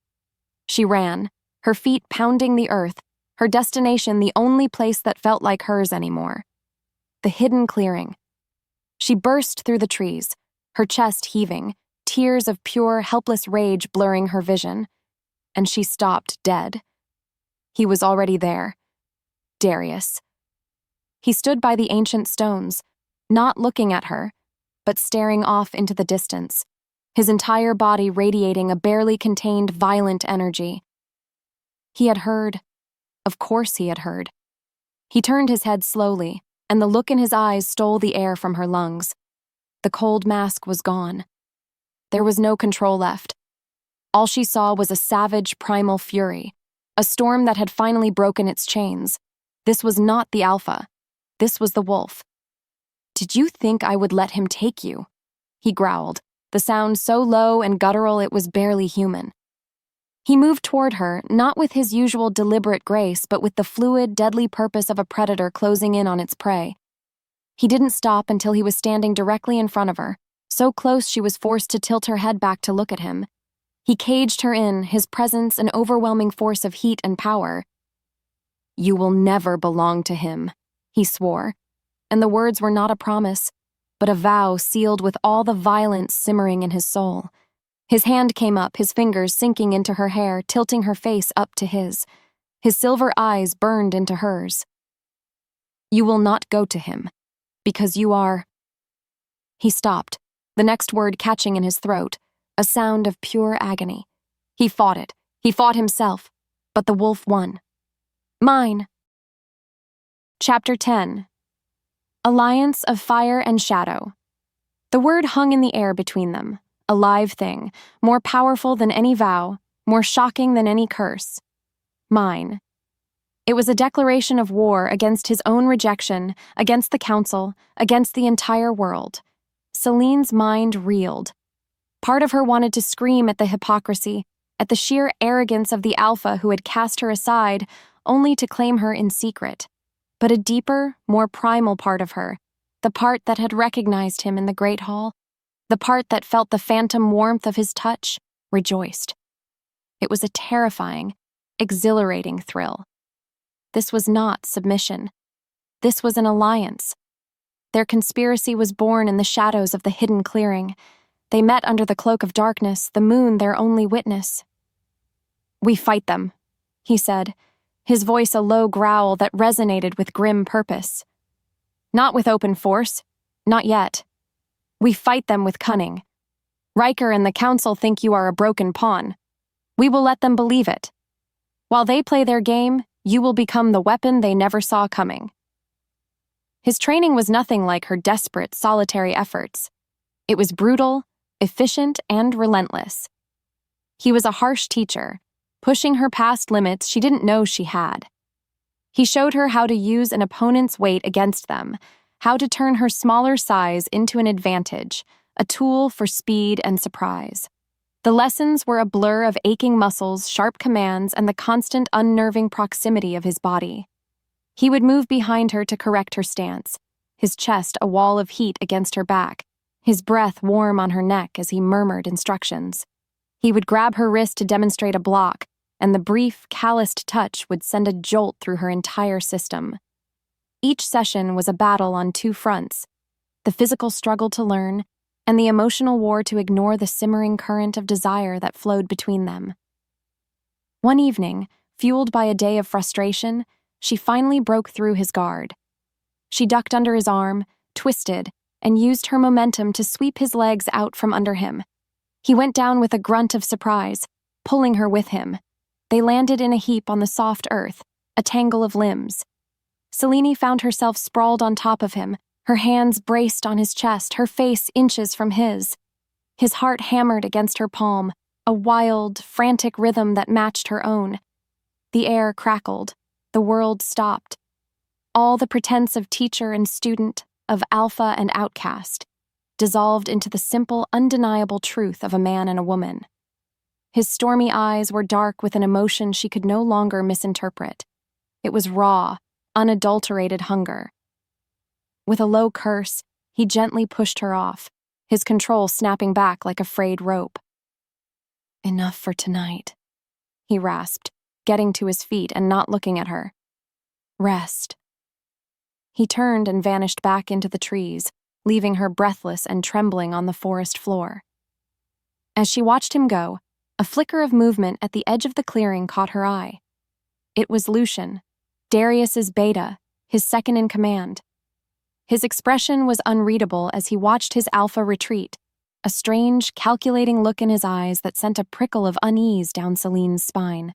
She ran, her feet pounding the earth, her destination the only place that felt like hers anymore. The hidden clearing. She burst through the trees, her chest heaving, tears of pure, helpless rage blurring her vision. And she stopped dead. He was already there. Darius. He stood by the ancient stones, not looking at her, but staring off into the distance, his entire body radiating a barely contained violent energy. He had heard. Of course he had heard. He turned his head slowly, and the look in his eyes stole the air from her lungs. The cold mask was gone. There was no control left. All she saw was a savage, primal fury, a storm that had finally broken its chains. This was not the Alpha. This was the wolf. "Did you think I would let him take you?" he growled, the sound so low and guttural it was barely human. He moved toward her, not with his usual deliberate grace, but with the fluid, deadly purpose of a predator closing in on its prey. He didn't stop until he was standing directly in front of her, so close she was forced to tilt her head back to look at him. He caged her in, his presence an overwhelming force of heat and power. "You will never belong to him," he swore, and the words were not a promise, but a vow sealed with all the violence simmering in his soul. His hand came up, his fingers sinking into her hair, tilting her face up to his. His silver eyes burned into hers. "You will not go to him, because you are—" He stopped, the next word catching in his throat, a sound of pure agony. He fought it. He fought himself, but the wolf won. "Mine." Chapter 10. Alliance of Fire and Shadow. The word hung in the air between them, a live thing, more powerful than any vow, more shocking than any curse. Mine. It was a declaration of war against his own rejection, against the council, against the entire world. Selene's mind reeled. Part of her wanted to scream at the hypocrisy, at the sheer arrogance of the Alpha who had cast her aside, only to claim her in secret. But a deeper, more primal part of her, the part that had recognized him in the Great Hall, the part that felt the phantom warmth of his touch, rejoiced. It was a terrifying, exhilarating thrill. This was not submission. This was an alliance. Their conspiracy was born in the shadows of the hidden clearing. They met under the cloak of darkness, the moon their only witness. "We fight them," he said, his voice a low growl that resonated with grim purpose. "Not with open force. Not yet. We fight them with cunning. Riker and the Council think you are a broken pawn. We will let them believe it. While they play their game, you will become the weapon they never saw coming." His training was nothing like her desperate, solitary efforts. It was brutal, efficient, and relentless. He was a harsh teacher, pushing her past limits she didn't know she had. He showed her how to use an opponent's weight against them, how to turn her smaller size into an advantage, a tool for speed and surprise. The lessons were a blur of aching muscles, sharp commands, and the constant unnerving proximity of his body. He would move behind her to correct her stance, his chest a wall of heat against her back, his breath warm on her neck as he murmured instructions. He would grab her wrist to demonstrate a block, and the brief, calloused touch would send a jolt through her entire system. Each session was a battle on two fronts, the physical struggle to learn, and the emotional war to ignore the simmering current of desire that flowed between them. One evening, fueled by a day of frustration, she finally broke through his guard. She ducked under his arm, twisted, and used her momentum to sweep his legs out from under him. He went down with a grunt of surprise, pulling her with him. They landed in a heap on the soft earth, a tangle of limbs. Selene found herself sprawled on top of him, her hands braced on his chest, her face inches from his. His heart hammered against her palm, a wild, frantic rhythm that matched her own. The air crackled. The world stopped. All the pretense of teacher and student, of alpha and outcast, dissolved into the simple, undeniable truth of a man and a woman. His stormy eyes were dark with an emotion she could no longer misinterpret. It was raw, unadulterated hunger. With a low curse, he gently pushed her off, his control snapping back like a frayed rope. "Enough for tonight," he rasped, getting to his feet and not looking at her. "Rest." He turned and vanished back into the trees, leaving her breathless and trembling on the forest floor. As she watched him go, a flicker of movement at the edge of the clearing caught her eye. It was Lucian, Darius's beta, his second in command. His expression was unreadable as he watched his alpha retreat, a strange, calculating look in his eyes that sent a prickle of unease down Selene's spine.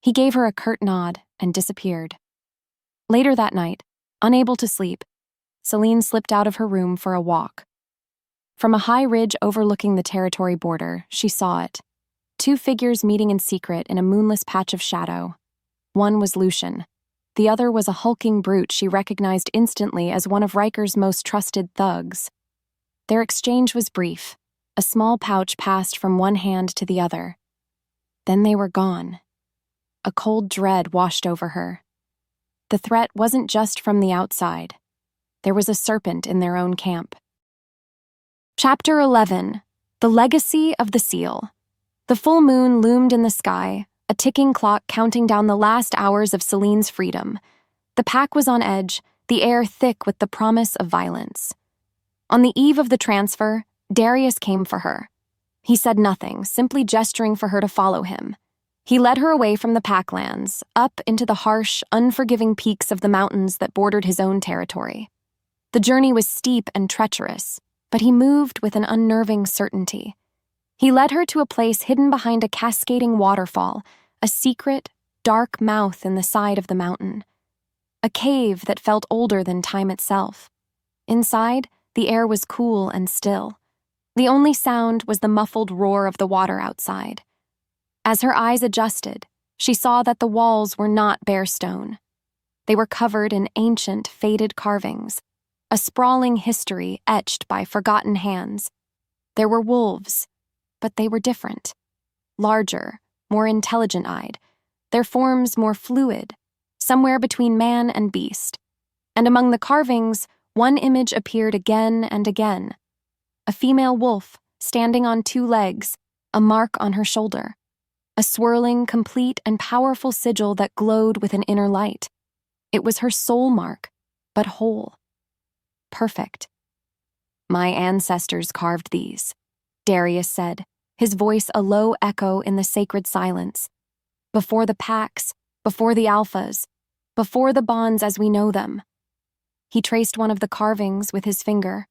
He gave her a curt nod and disappeared. Later that night, unable to sleep, Selene slipped out of her room for a walk. From a high ridge overlooking the territory border, she saw it. Two figures meeting in secret in a moonless patch of shadow. One was Lucian. The other was a hulking brute she recognized instantly as one of Riker's most trusted thugs. Their exchange was brief. A small pouch passed from one hand to the other. Then they were gone. A cold dread washed over her. The threat wasn't just from the outside. There was a serpent in their own camp. Chapter 11. The Legacy of the Seal. The full moon loomed in the sky, a ticking clock counting down the last hours of Selene's freedom. The pack was on edge, the air thick with the promise of violence. On the eve of the transfer, Darius came for her. He said nothing, simply gesturing for her to follow him. He led her away from the packlands, up into the harsh, unforgiving peaks of the mountains that bordered his own territory. The journey was steep and treacherous, but he moved with an unnerving certainty. He led her to a place hidden behind a cascading waterfall, a secret, dark mouth in the side of the mountain. A cave that felt older than time itself. Inside, the air was cool and still. The only sound was the muffled roar of the water outside. As her eyes adjusted, she saw that the walls were not bare stone. They were covered in ancient, faded carvings, a sprawling history etched by forgotten hands. There were wolves, but they were different. Larger, more intelligent-eyed, their forms more fluid, somewhere between man and beast. And among the carvings, one image appeared again and again. A female wolf, standing on two legs, a mark on her shoulder. A swirling, complete, and powerful sigil that glowed with an inner light. It was her soul mark, but whole. Perfect. "My ancestors carved these," Darius said, his voice a low echo in the sacred silence. "Before the packs, before the alphas, before the bonds as we know them." He traced one of the carvings with his finger.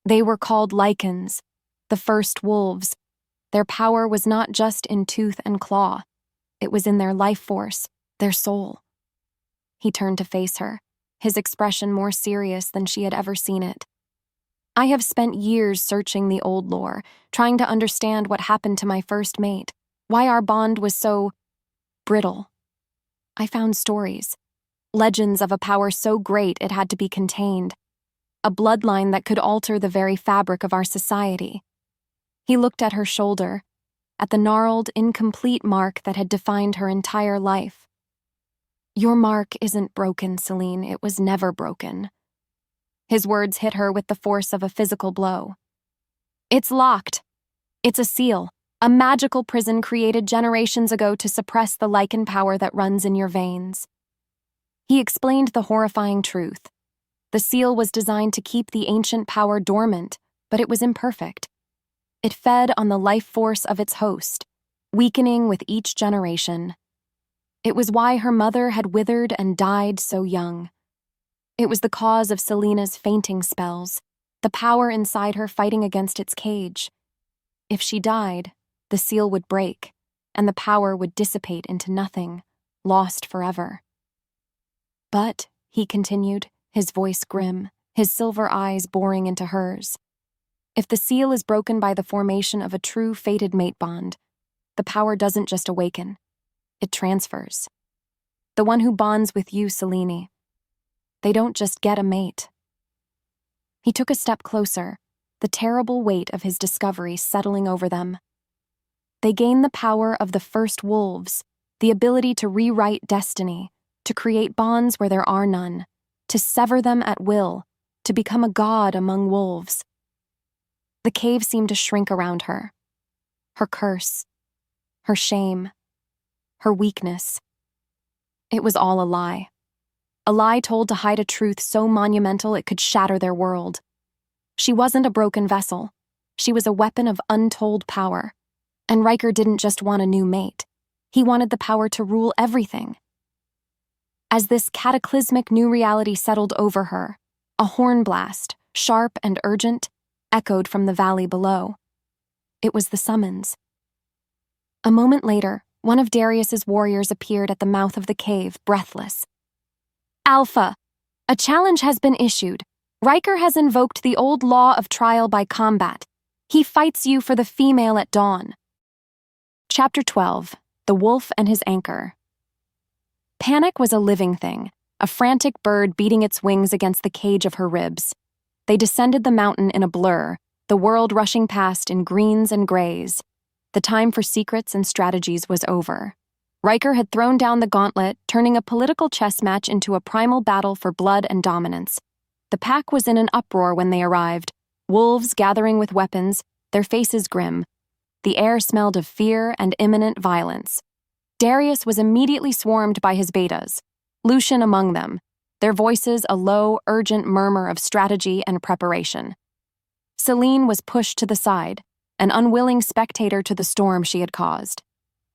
They were called awakens, the first wolves. Their power was not just in tooth and claw. It was in their life force, their soul. He turned to face her, his expression more serious than she had ever seen it. "I have spent years searching the old lore, trying to understand what happened to my first mate, why our bond was so brittle. I found stories, legends of a power so great it had to be contained, a bloodline that could alter the very fabric of our society." He looked at her shoulder, at the gnarled, incomplete mark that had defined her entire life. "Your mark isn't broken, Selene. It was never broken." His words hit her with the force of a physical blow. "It's locked. It's a seal, a magical prison created generations ago to suppress the lichen power that runs in your veins." He explained the horrifying truth. The seal was designed to keep the ancient power dormant, but it was imperfect. It fed on the life force of its host, weakening with each generation. It was why her mother had withered and died so young. It was the cause of Selene's fainting spells, the power inside her fighting against its cage. If she died, the seal would break, and the power would dissipate into nothing, lost forever. But, he continued, his voice grim, his silver eyes boring into hers, if the seal is broken by the formation of a true fated mate bond, the power doesn't just awaken, it transfers. The one who bonds with you, Selene, they don't just get a mate. He took a step closer, the terrible weight of his discovery settling over them. They gain the power of the first wolves, the ability to rewrite destiny, to create bonds where there are none, to sever them at will, to become a god among wolves. The cave seemed to shrink around her. Her curse, her shame, her weakness. It was all a lie. A lie told to hide a truth so monumental it could shatter their world. She wasn't a broken vessel. She was a weapon of untold power. And Riker didn't just want a new mate. He wanted the power to rule everything. As this cataclysmic new reality settled over her, a horn blast, sharp and urgent, echoed from the valley below. It was the summons. A moment later, one of Darius's warriors appeared at the mouth of the cave, breathless. Alpha, a challenge has been issued. Riker has invoked the old law of trial by combat. He fights you for the female at dawn. Chapter 12, The Wolf and His Anchor. Panic was a living thing, a frantic bird beating its wings against the cage of her ribs. They descended the mountain in a blur, the world rushing past in greens and grays. The time for secrets and strategies was over. Riker had thrown down the gauntlet, turning a political chess match into a primal battle for blood and dominance. The pack was in an uproar when they arrived, wolves gathering with weapons, their faces grim. The air smelled of fear and imminent violence. Darius was immediately swarmed by his betas, Lucian among them, their voices a low, urgent murmur of strategy and preparation. Selene was pushed to the side, an unwilling spectator to the storm she had caused.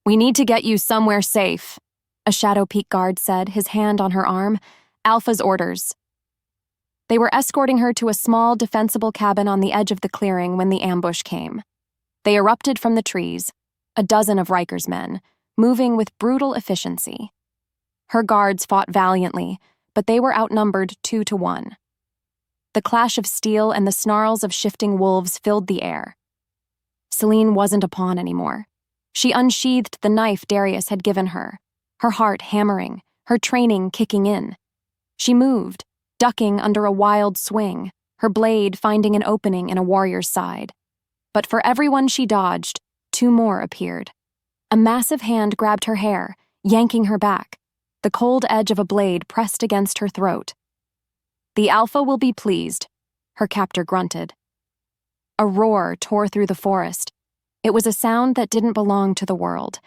"We need to get you somewhere safe," a Shadow Peak guard said, his hand on her arm. "Alpha's orders." They were escorting her to a small, defensible cabin on the edge of the clearing when the ambush came. They erupted from the trees, a dozen of Riker's men, moving with brutal efficiency. Her guards fought valiantly, but they were outnumbered 2-1. The clash of steel and the snarls of shifting wolves filled the air. Selene wasn't a pawn anymore. She unsheathed the knife Darius had given her, her heart hammering, her training kicking in. She moved, ducking under a wild swing, her blade finding an opening in a warrior's side. But for everyone she dodged, 2 more appeared. A massive hand grabbed her hair, yanking her back, the cold edge of a blade pressed against her throat. "The Alpha will be pleased," her captor grunted. A roar tore through the forest. It was a sound that didn't belong to the world.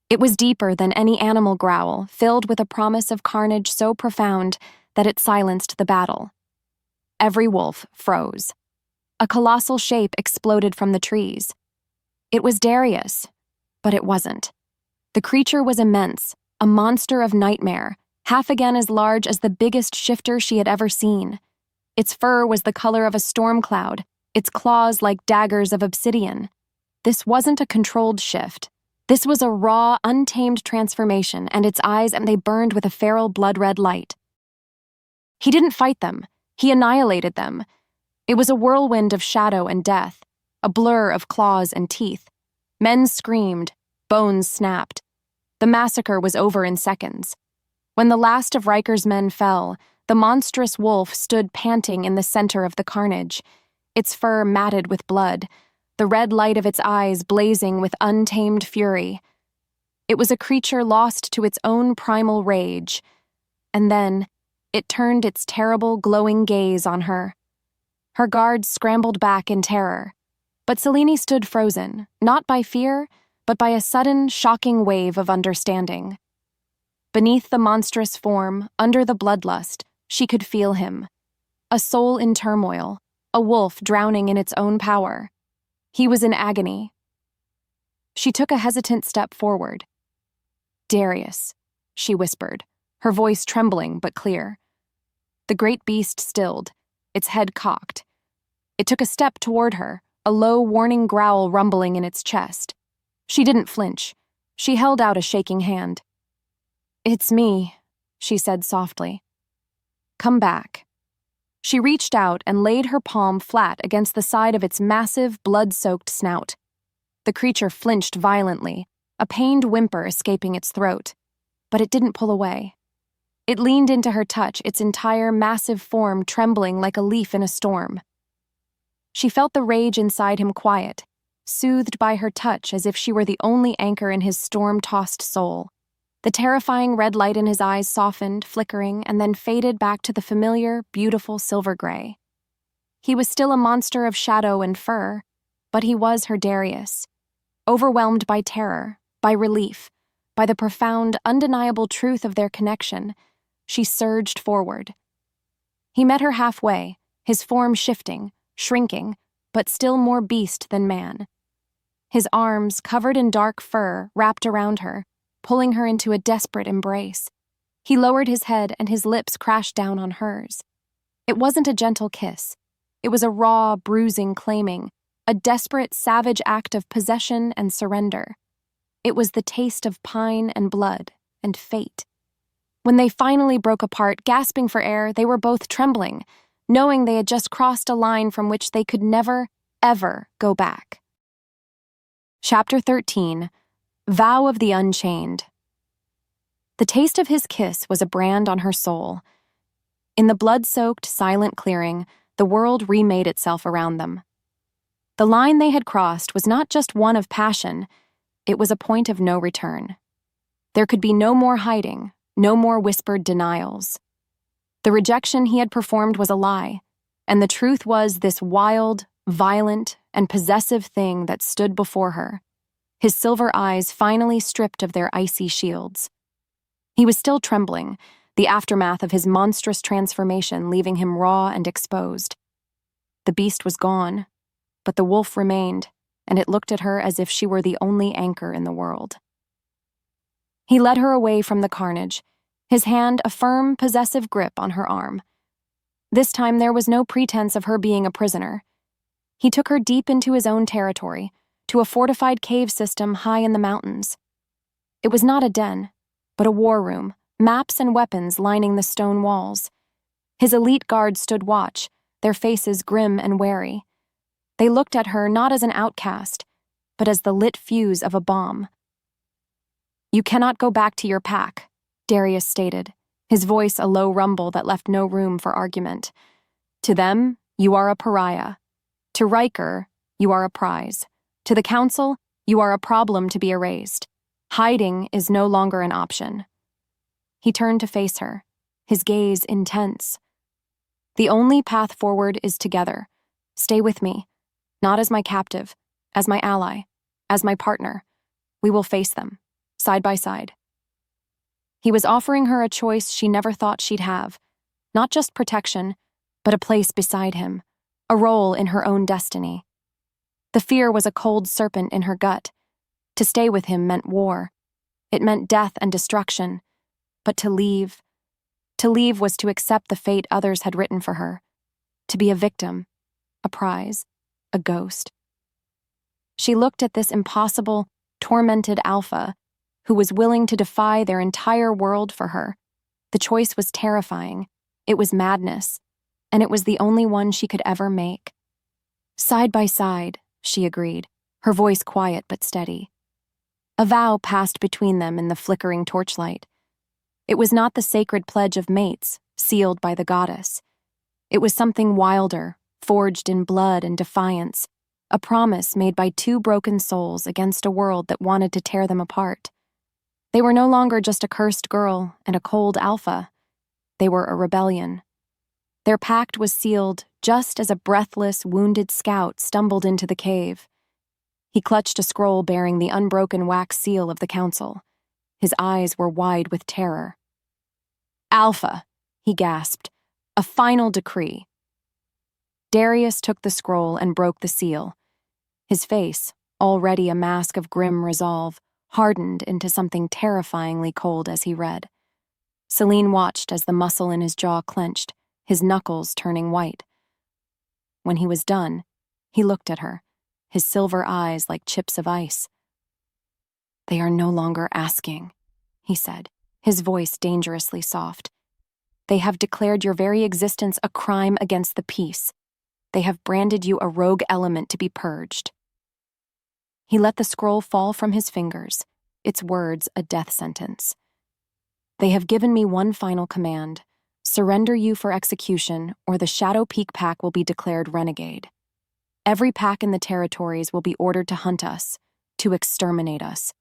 It was deeper than any animal growl, filled with a promise of carnage so profound that it silenced the battle. Every wolf froze. A colossal shape exploded from the trees. It was Darius, but it wasn't. The creature was immense, a monster of nightmare, half again as large as the biggest shifter she had ever seen. Its fur was the color of a storm cloud, its claws like daggers of obsidian. This wasn't a controlled shift. This was a raw, untamed transformation, and its eyes, they burned with a feral blood-red light. He didn't fight them. He annihilated them. It was a whirlwind of shadow and death, a blur of claws and teeth. Men screamed, bones snapped. The massacre was over in seconds. When the last of Riker's men fell, the monstrous wolf stood panting in the center of the carnage, its fur matted with blood, the red light of its eyes blazing with untamed fury. It was a creature lost to its own primal rage. And then, it turned its terrible, glowing gaze on her. Her guards scrambled back in terror. But Selene stood frozen, not by fear, but by a sudden, shocking wave of understanding. Beneath the monstrous form, under the bloodlust, she could feel him. a soul in turmoil, a wolf drowning in its own power. He was in agony. She took a hesitant step forward. "Darius," she whispered, her voice trembling but clear. The great beast stilled, its head cocked. It took a step toward her, a low, warning growl rumbling in its chest. She didn't flinch. She held out a shaking hand. "It's me," she said softly. "Come back." She reached out and laid her palm flat against the side of its massive, blood-soaked snout. The creature flinched violently, a pained whimper escaping its throat. But it didn't pull away. It leaned into her touch, its entire massive form trembling like a leaf in a storm. She felt the rage inside him quiet, soothed by her touch as if she were the only anchor in his storm-tossed soul. The terrifying red light in his eyes softened, flickering, and then faded back to the familiar, beautiful silver gray. He was still a monster of shadow and fur, but he was her Darius. Overwhelmed by terror, by relief, by the profound, undeniable truth of their connection, she surged forward. He met her halfway, his form shifting, shrinking, but still more beast than man. His arms, covered in dark fur, wrapped around her, pulling her into a desperate embrace. He lowered his head and his lips crashed down on hers. It wasn't a gentle kiss. It was a raw, bruising claiming, a desperate, savage act of possession and surrender. It was the taste of pine and blood and fate. When they finally broke apart, gasping for air, they were both trembling, knowing they had just crossed a line from which they could never, ever go back. Chapter 13. Vow of the Unchained. The taste of his kiss was a brand on her soul. In the blood-soaked, silent clearing, the world remade itself around them. The line they had crossed was not just one of passion, it was a point of no return. There could be no more hiding, no more whispered denials. The rejection he had performed was a lie, and the truth was this wild, violent, and possessive thing that stood before her, his silver eyes finally stripped of their icy shields. He was still trembling, the aftermath of his monstrous transformation leaving him raw and exposed. The beast was gone, but the wolf remained, and it looked at her as if she were the only anchor in the world. He led her away from the carnage, his hand a firm, possessive grip on her arm. This time there was no pretense of her being a prisoner. He took her deep into his own territory, to a fortified cave system high in the mountains. It was not a den, but a war room, maps and weapons lining the stone walls. His elite guards stood watch, their faces grim and wary. They looked at her not as an outcast, but as the lit fuse of a bomb. "You cannot go back to your pack," Darius stated, his voice a low rumble that left no room for argument. "To them, you are a pariah. To Riker, you are a prize. To the Council, you are a problem to be erased. Hiding is no longer an option." He turned to face her, his gaze intense. "The only path forward is together. Stay with me, not as my captive, as my ally, as my partner. We will face them, side by side." He was offering her a choice she never thought she'd have, not just protection, but a place beside him, a role in her own destiny. The fear was a cold serpent in her gut. To stay with him meant war. It meant death and destruction. But to leave was to accept the fate others had written for her. To be a victim, a prize, a ghost. She looked at this impossible, tormented Alpha, who was willing to defy their entire world for her. The choice was terrifying. It was madness. And it was the only one she could ever make. "Side by side," she agreed, her voice quiet but steady. A vow passed between them in the flickering torchlight. It was not the sacred pledge of mates, sealed by the goddess. It was something wilder, forged in blood and defiance, a promise made by two broken souls against a world that wanted to tear them apart. They were no longer just a cursed girl and a cold Alpha. They were a rebellion. Their pact was sealed just as a breathless, wounded scout stumbled into the cave. He clutched a scroll bearing the unbroken wax seal of the Council. His eyes were wide with terror. "Alpha," he gasped, "a final decree, Darius took the scroll and broke the seal. His face, already a mask of grim resolve, hardened into something terrifyingly cold as he read. Selene watched as the muscle in his jaw clenched, his knuckles turning white. When he was done, he looked at her, his silver eyes like chips of ice. "They are no longer asking," he said, his voice dangerously soft. "They have declared your very existence a crime against the peace. They have branded you a rogue element to be purged." He let the scroll fall from his fingers, its words a death sentence. "They have given me one final command. Surrender you for execution, or the Shadow Peak Pack will be declared renegade. Every pack in the territories will be ordered to hunt us, to exterminate us,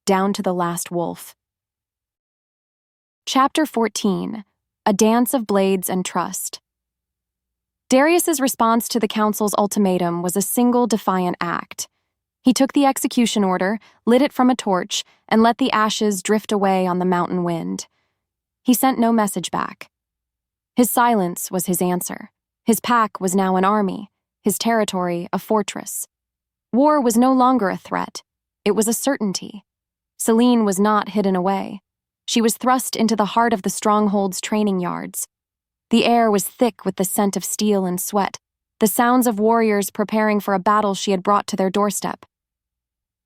down to the last wolf." Chapter 14. A Dance of Blades and Trust. Darius's response to the council's ultimatum was a single defiant act. He took the execution order, lit it from a torch, and let the ashes drift away on the mountain wind. He sent no message back. His silence was his answer. His pack was now an army, his territory a fortress. War was no longer a threat. It was a certainty. Selene was not hidden away. She was thrust into the heart of the stronghold's training yards. The air was thick with the scent of steel and sweat, the sounds of warriors preparing for a battle she had brought to their doorstep.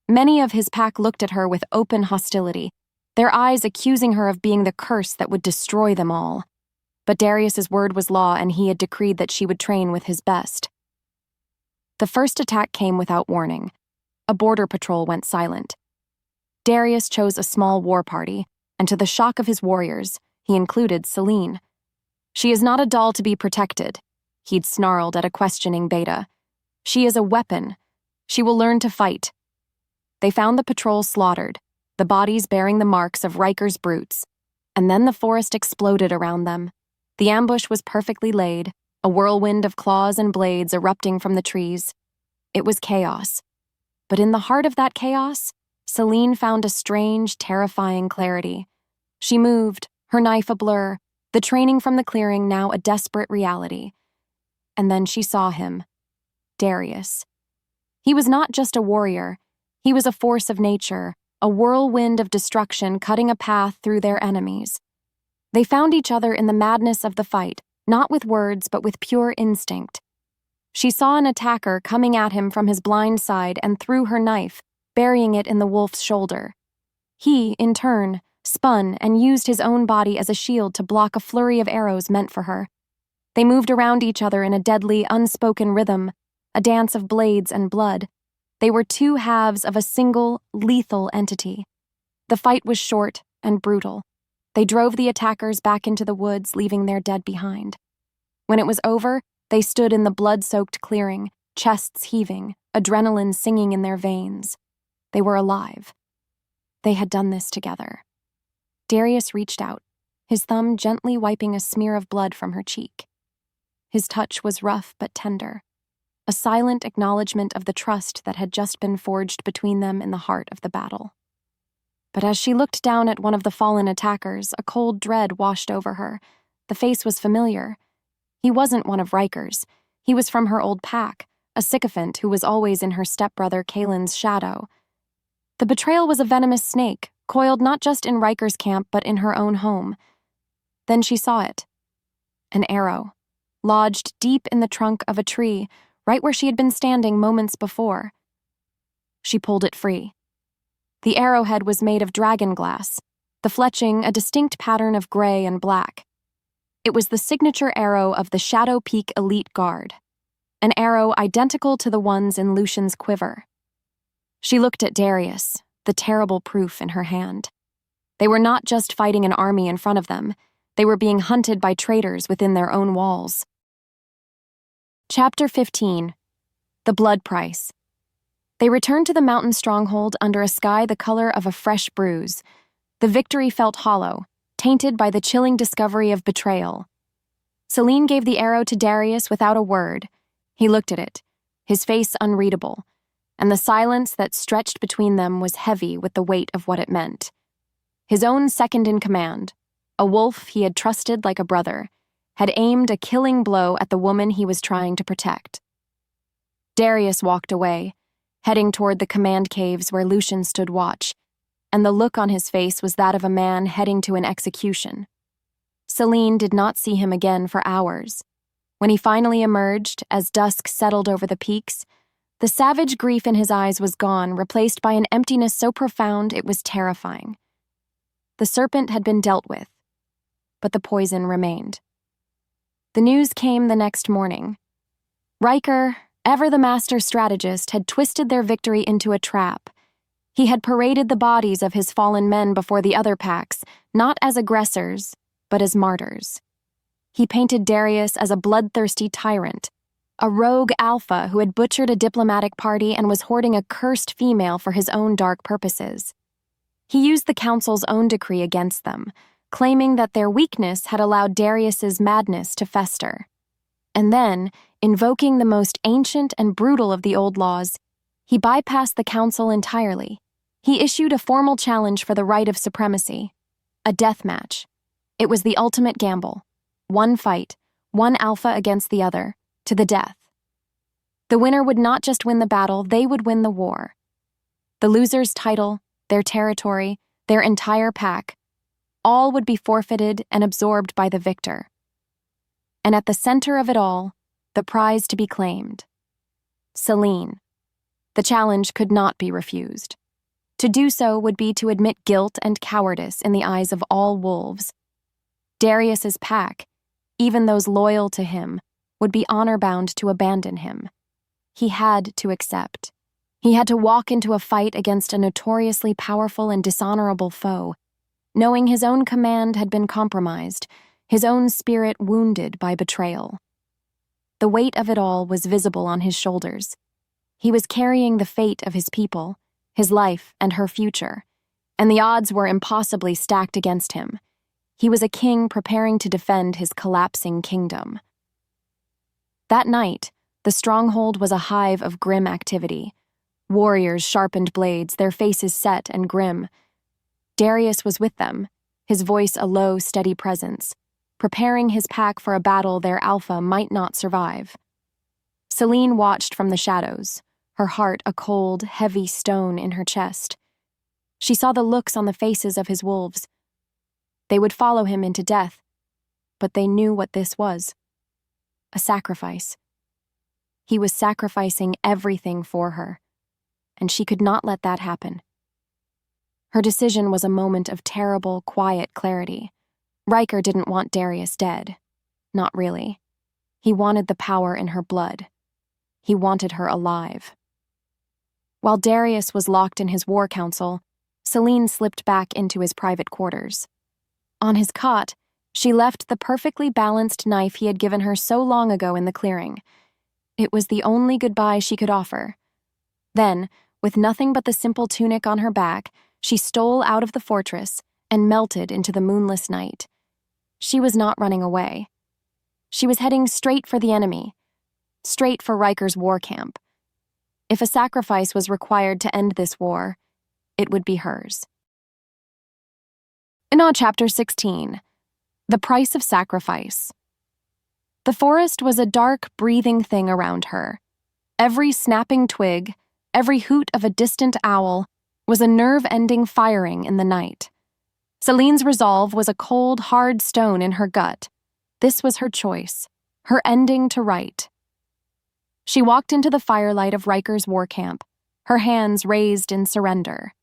Many of his pack looked at her with open hostility, their eyes accusing her of being the curse that would destroy them all. But Darius's word was law, and he had decreed that she would train with his best. The first attack came without warning. A border patrol went silent. Darius chose a small war party, and to the shock of his warriors, he included Selene. "She is not a doll to be protected," he'd snarled at a questioning Beta. "She is a weapon. She will learn to fight." They found the patrol slaughtered, the bodies bearing the marks of Riker's brutes, and then the forest exploded around them. The ambush was perfectly laid, a whirlwind of claws and blades erupting from the trees. It was chaos. But in the heart of that chaos, Selene found a strange, terrifying clarity. She moved, her knife a blur, the training from the clearing now a desperate reality. And then she saw him, Darius. He was not just a warrior. He was a force of nature, a whirlwind of destruction cutting a path through their enemies. They found each other in the madness of the fight, not with words but with pure instinct. She saw an attacker coming at him from his blind side and threw her knife, burying it in the wolf's shoulder. He, in turn, spun and used his own body as a shield to block a flurry of arrows meant for her. They moved around each other in a deadly, unspoken rhythm, a dance of blades and blood. They were two halves of a single, lethal entity. The fight was short and brutal. They drove the attackers back into the woods, leaving their dead behind. When it was over, they stood in the blood-soaked clearing, chests heaving, adrenaline singing in their veins. They were alive. They had done this together. Darius reached out, his thumb gently wiping a smear of blood from her cheek. His touch was rough but tender, a silent acknowledgement of the trust that had just been forged between them in the heart of the battle. But as she looked down at one of the fallen attackers, a cold dread washed over her. The face was familiar. He wasn't one of Riker's. He was from her old pack, a sycophant who was always in her stepbrother Kalen's shadow. The betrayal was a venomous snake, coiled not just in Riker's camp but in her own home. Then she saw it. An arrow, lodged deep in the trunk of a tree, right where she had been standing moments before. She pulled it free. The arrowhead was made of dragon glass, the fletching a distinct pattern of gray and black. It was the signature arrow of the Shadow Peak Elite Guard, an arrow identical to the ones in Lucian's quiver. She looked at Darius, the terrible proof in her hand. They were not just fighting an army in front of them, they were being hunted by traitors within their own walls. Chapter 15. The Blood Price. They returned to the mountain stronghold under a sky the color of a fresh bruise. The victory felt hollow, tainted by the chilling discovery of betrayal. Selene gave the arrow to Darius without a word. He looked at it, his face unreadable, and the silence that stretched between them was heavy with the weight of what it meant. His own second in command, a wolf he had trusted like a brother, had aimed a killing blow at the woman he was trying to protect. Darius walked away, heading toward the command caves where Lucian stood watch, and the look on his face was that of a man heading to an execution. Selene did not see him again for hours. When he finally emerged, as dusk settled over the peaks, the savage grief in his eyes was gone, replaced by an emptiness so profound it was terrifying. The serpent had been dealt with, but the poison remained. The news came the next morning. Riker, ever the master strategist, had twisted their victory into a trap. He had paraded the bodies of his fallen men before the other packs, not as aggressors, but as martyrs. He painted Darius as a bloodthirsty tyrant, a rogue alpha who had butchered a diplomatic party and was hoarding a cursed female for his own dark purposes. He used the Council's own decree against them, claiming that their weakness had allowed Darius's madness to fester. And then, invoking the most ancient and brutal of the old laws, he bypassed the Council entirely. He issued a formal challenge for the right of supremacy, a death match. It was the ultimate gamble. One fight, one alpha against the other, to the death. The winner would not just win the battle, they would win the war. The loser's title, their territory, their entire pack, all would be forfeited and absorbed by the victor. And at the center of it all, the prize to be claimed. Selene. The challenge could not be refused. To do so would be to admit guilt and cowardice in the eyes of all wolves. Darius's pack, even those loyal to him, would be honor-bound to abandon him. He had to accept. He had to walk into a fight against a notoriously powerful and dishonorable foe, knowing his own command had been compromised, his own spirit wounded by betrayal. The weight of it all was visible on his shoulders. He was carrying the fate of his people, his life and her future, and the odds were impossibly stacked against him. He was a king preparing to defend his collapsing kingdom. That night, the stronghold was a hive of grim activity. Warriors sharpened blades, their faces set and grim. Darius was with them, his voice a low, steady presence, preparing his pack for a battle their alpha might not survive. Selene watched from the shadows, her heart a cold, heavy stone in her chest. She saw the looks on the faces of his wolves. They would follow him into death, but they knew what this was. A sacrifice. He was sacrificing everything for her, and she could not let that happen. Her decision was a moment of terrible, quiet clarity. Riker didn't want Darius dead. Not really. He wanted the power in her blood. He wanted her alive. While Darius was locked in his war council, Selene slipped back into his private quarters. On his cot, she left the perfectly balanced knife he had given her so long ago in the clearing. It was the only goodbye she could offer. Then, with nothing but the simple tunic on her back, she stole out of the fortress and melted into the moonless night. She was not running away. She was heading straight for the enemy, straight for Riker's war camp. If a sacrifice was required to end this war, it would be hers. Now, Chapter 16. The Price of Sacrifice. The forest was a dark, breathing thing around her. Every snapping twig, every hoot of a distant owl, was a nerve-ending firing in the night. Selene's resolve was a cold, hard stone in her gut. This was her choice, her ending to right. She walked into the firelight of Riker's war camp, her hands raised in surrender.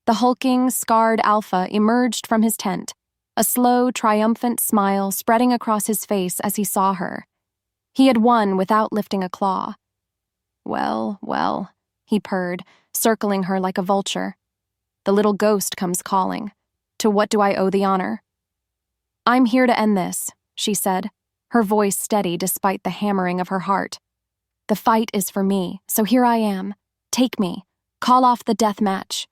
The hulking, scarred Alpha emerged from his tent, a slow, triumphant smile spreading across his face as he saw her. He had won without lifting a claw. Well, well, he purred, circling her like a vulture. The little ghost comes calling. To what do I owe the honor? I'm here to end this, she said, her voice steady despite the hammering of her heart. The fight is for me, so here I am. Take me. Call off the death match.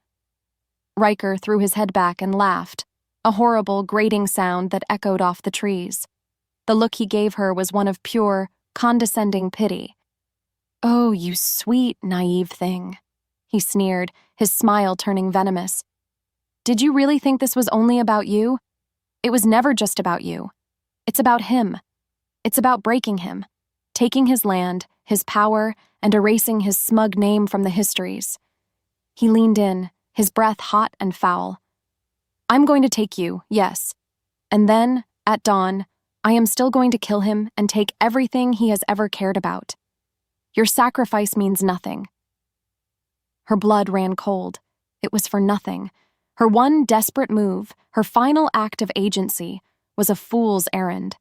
Riker threw his head back and laughed, a horrible, grating sound that echoed off the trees. The look he gave her was one of pure, condescending pity. Oh, you sweet, naive thing, he sneered, his smile turning venomous. Did you really think this was only about you? It was never just about you. It's about him. It's about breaking him, taking his land, his power, and erasing his smug name from the histories. He leaned in, his breath hot and foul. I'm going to take you, yes. And then, at dawn, I am still going to kill him and take everything he has ever cared about. Your sacrifice means nothing. Her blood ran cold. It was for nothing. Her one desperate move, her final act of agency, was a fool's errand.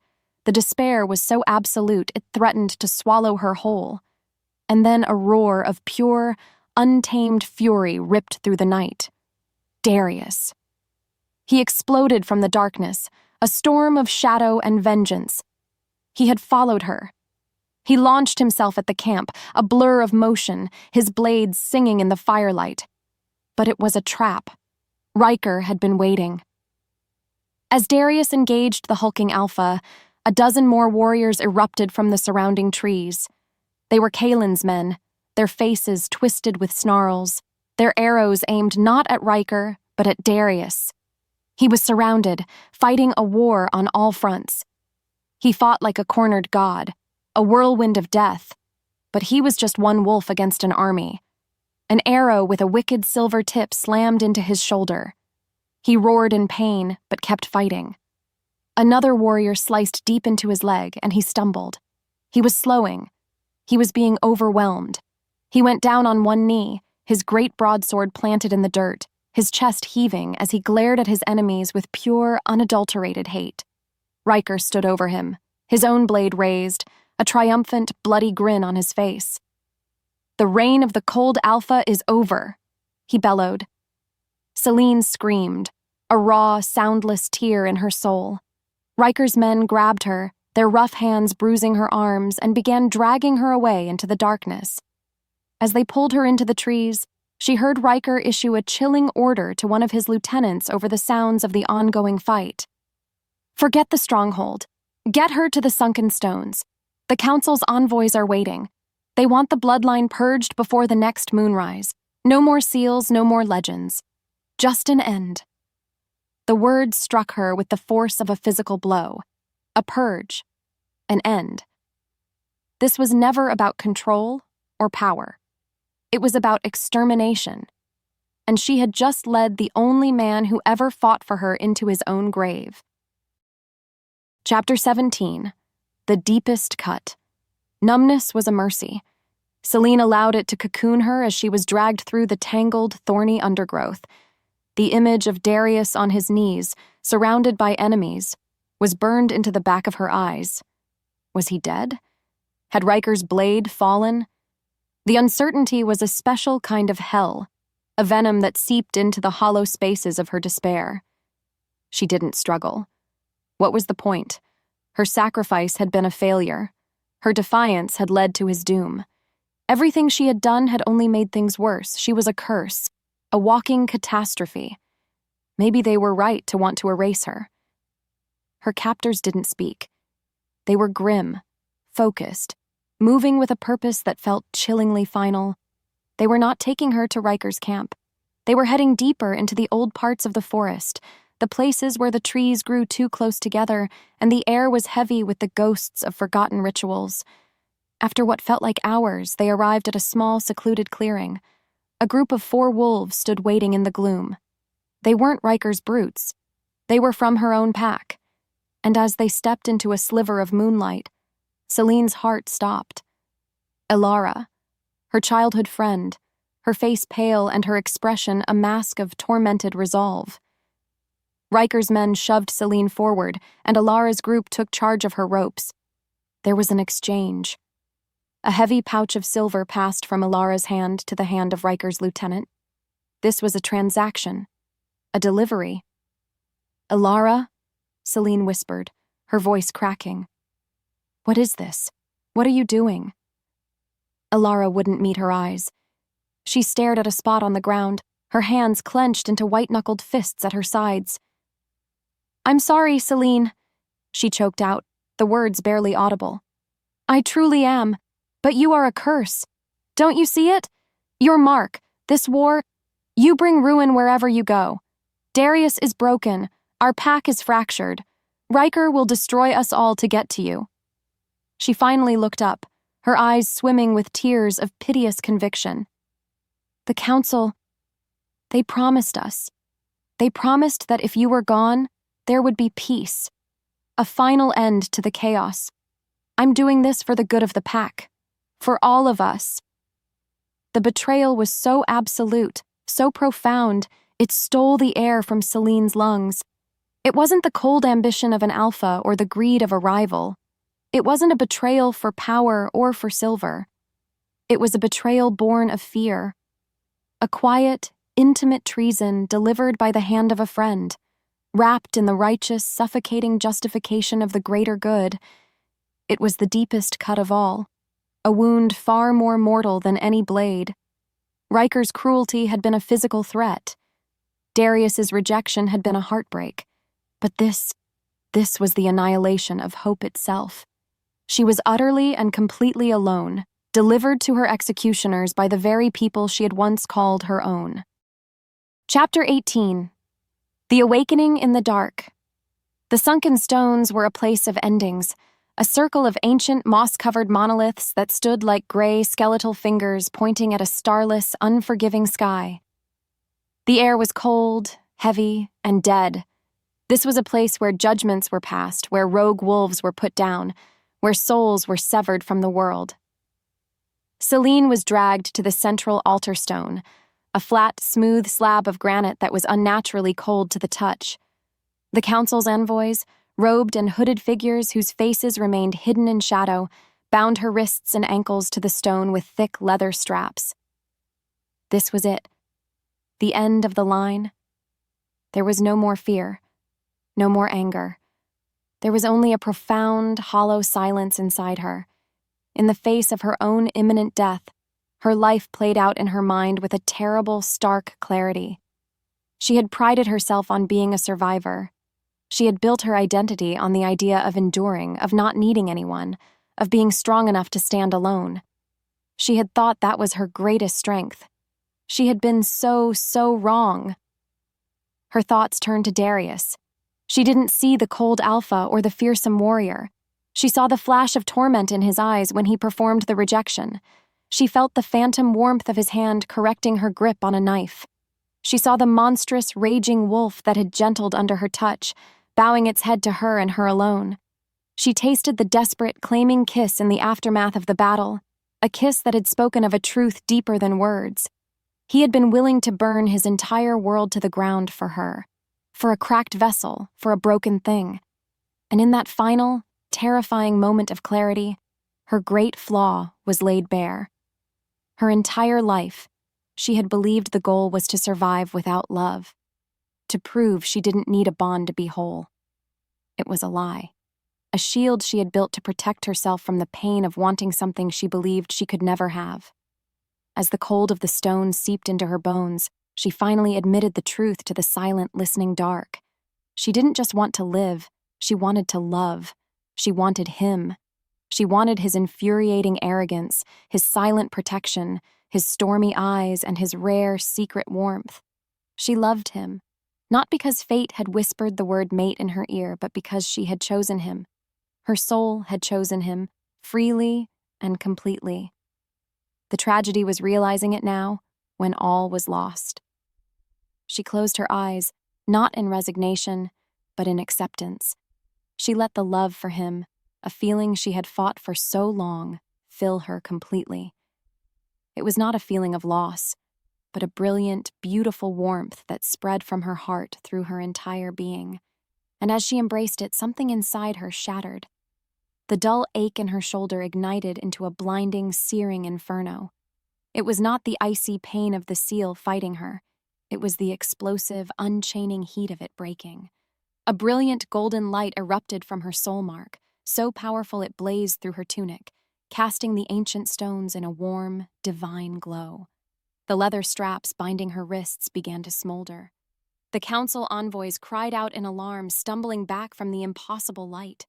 The despair was so absolute it threatened to swallow her whole. And then a roar of pure, untamed fury ripped through the night. Darius. He exploded from the darkness, a storm of shadow and vengeance. He had followed her. He launched himself at the camp, a blur of motion, his blades singing in the firelight. But it was a trap. Riker had been waiting. As Darius engaged the hulking Alpha, a dozen more warriors erupted from the surrounding trees. They were Kalen's men, their faces twisted with snarls, their arrows aimed not at Riker, but at Darius. He was surrounded, fighting a war on all fronts. He fought like a cornered god, a whirlwind of death, but he was just one wolf against an army. An arrow with a wicked silver tip slammed into his shoulder. He roared in pain, but kept fighting. Another warrior sliced deep into his leg, and he stumbled. He was slowing. He was being overwhelmed. He went down on one knee, his great broadsword planted in the dirt, his chest heaving as he glared at his enemies with pure, unadulterated hate. Riker stood over him, his own blade raised, a triumphant, bloody grin on his face. The reign of the cold Alpha is over, he bellowed. Selene screamed, a raw, soundless tear in her soul. Riker's men grabbed her, their rough hands bruising her arms, and began dragging her away into the darkness. As they pulled her into the trees, she heard Riker issue a chilling order to one of his lieutenants over the sounds of the ongoing fight. Forget the stronghold. Get her to the sunken stones. The council's envoys are waiting. They want the bloodline purged before the next moonrise. No more seals, no more legends. Just an end. The words struck her with the force of a physical blow. A purge. An end. This was never about control or power. It was about extermination. And she had just led the only man who ever fought for her into his own grave. Chapter 17. The Deepest Cut. Numbness was a mercy. Selene allowed it to cocoon her as she was dragged through the tangled, thorny undergrowth. The image of Darius on his knees, surrounded by enemies, was burned into the back of her eyes. Was he dead? Had Riker's blade fallen? The uncertainty was a special kind of hell, a venom that seeped into the hollow spaces of her despair. She didn't struggle. What was the point? Her sacrifice had been a failure. Her defiance had led to his doom. Everything she had done had only made things worse. She was a curse, a walking catastrophe. Maybe they were right to want to erase her. Her captors didn't speak. They were grim, focused, moving with a purpose that felt chillingly final. They were not taking her to Riker's camp. They were heading deeper into the old parts of the forest, the places where the trees grew too close together and the air was heavy with the ghosts of forgotten rituals. After what felt like hours, they arrived at a small, secluded clearing. A group of 4 wolves stood waiting in the gloom. They weren't Riker's brutes. They were from her own pack. And as they stepped into a sliver of moonlight, Selene's heart stopped. Elara, her childhood friend, her face pale and her expression a mask of tormented resolve. Riker's men shoved Selene forward, and Alara's group took charge of her ropes. There was an exchange. A heavy pouch of silver passed from Alara's hand to the hand of Riker's lieutenant. This was a transaction, a delivery. Alara, Selene whispered, her voice cracking. What is this? What are you doing? Alara wouldn't meet her eyes. She stared at a spot on the ground, her hands clenched into white-knuckled fists at her sides. I'm sorry, Selene, she choked out, the words barely audible. I truly am, but you are a curse. Don't you see it? Your mark, this war, you bring ruin wherever you go. Darius is broken, our pack is fractured. Riker will destroy us all to get to you." She finally looked up, her eyes swimming with tears of piteous conviction. "The Council, they promised us. They promised that if you were gone, there would be peace. A final end to the chaos. I'm doing this for the good of the pack. For all of us." The betrayal was so absolute, so profound, it stole the air from Selene's lungs. It wasn't the cold ambition of an alpha or the greed of a rival. It wasn't a betrayal for power or for silver. It was a betrayal born of fear. A quiet, intimate treason delivered by the hand of a friend, wrapped in the righteous, suffocating justification of the greater good. It was the deepest cut of all, a wound far more mortal than any blade. Riker's cruelty had been a physical threat. Darius's rejection had been a heartbreak. But this was the annihilation of hope itself. She was utterly and completely alone, delivered to her executioners by the very people she had once called her own. Chapter 18. The Awakening in the Dark. The sunken stones were a place of endings, a circle of ancient moss-covered monoliths that stood like gray skeletal fingers pointing at a starless, unforgiving sky. The air was cold, heavy, and dead. This was a place where judgments were passed, where rogue wolves were put down, where souls were severed from the world. Selene was dragged to the central altar stone, a flat, smooth slab of granite that was unnaturally cold to the touch. The Council's envoys, robed and hooded figures whose faces remained hidden in shadow, bound her wrists and ankles to the stone with thick leather straps. This was it. The end of the line. There was no more fear. No more anger. There was only a profound, hollow silence inside her. In the face of her own imminent death, her life played out in her mind with a terrible, stark clarity. She had prided herself on being a survivor. She had built her identity on the idea of enduring, of not needing anyone, of being strong enough to stand alone. She had thought that was her greatest strength. She had been so wrong. Her thoughts turned to Darius. She didn't see the cold alpha or the fearsome warrior. She saw the flash of torment in his eyes when he performed the rejection. She felt the phantom warmth of his hand correcting her grip on a knife. She saw the monstrous, raging wolf that had gentled under her touch, bowing its head to her and her alone. She tasted the desperate, claiming kiss in the aftermath of the battle, a kiss that had spoken of a truth deeper than words. He had been willing to burn his entire world to the ground for her, for a cracked vessel, for a broken thing. And in that final, terrifying moment of clarity, her great flaw was laid bare. Her entire life, she had believed the goal was to survive without love, to prove she didn't need a bond to be whole. It was a lie, a shield she had built to protect herself from the pain of wanting something she believed she could never have. As the cold of the stone seeped into her bones, she finally admitted the truth to the silent, listening dark. She didn't just want to live, she wanted to love. She wanted him. She wanted his infuriating arrogance, his silent protection, his stormy eyes, and his rare, secret warmth. She loved him, not because fate had whispered the word mate in her ear, but because she had chosen him. Her soul had chosen him, freely and completely. The tragedy was realizing it now, when all was lost. She closed her eyes, not in resignation, but in acceptance. She let the love for him, a feeling she had fought for so long, fill her completely. It was not a feeling of loss, but a brilliant, beautiful warmth that spread from her heart through her entire being. And as she embraced it, something inside her shattered. The dull ache in her shoulder ignited into a blinding, searing inferno. It was not the icy pain of the seal fighting her. It was the explosive, unchaining heat of it breaking. A brilliant golden light erupted from her soul mark, so powerful it blazed through her tunic, casting the ancient stones in a warm, divine glow. The leather straps binding her wrists began to smolder. The council envoys cried out in alarm, stumbling back from the impossible light.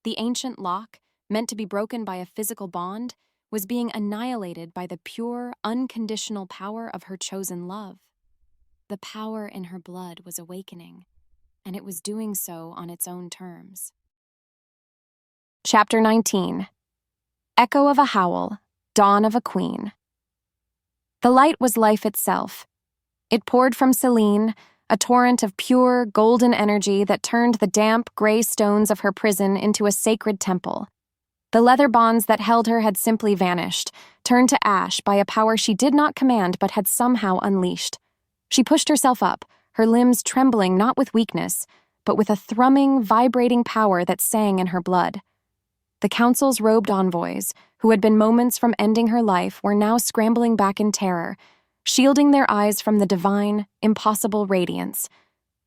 The ancient lock, meant to be broken by a physical bond, was being annihilated by the pure, unconditional power of her chosen love. The power in her blood was awakening, and it was doing so on its own terms. Chapter 19. Echo of a Howl, Dawn of a Queen. The light was life itself. It poured from Selene, a torrent of pure, golden energy that turned the damp, gray stones of her prison into a sacred temple. The leather bonds that held her had simply vanished, turned to ash by a power she did not command but had somehow unleashed. She pushed herself up, her limbs trembling not with weakness, but with a thrumming, vibrating power that sang in her blood. The council's robed envoys, who had been moments from ending her life, were now scrambling back in terror, shielding their eyes from the divine, impossible radiance.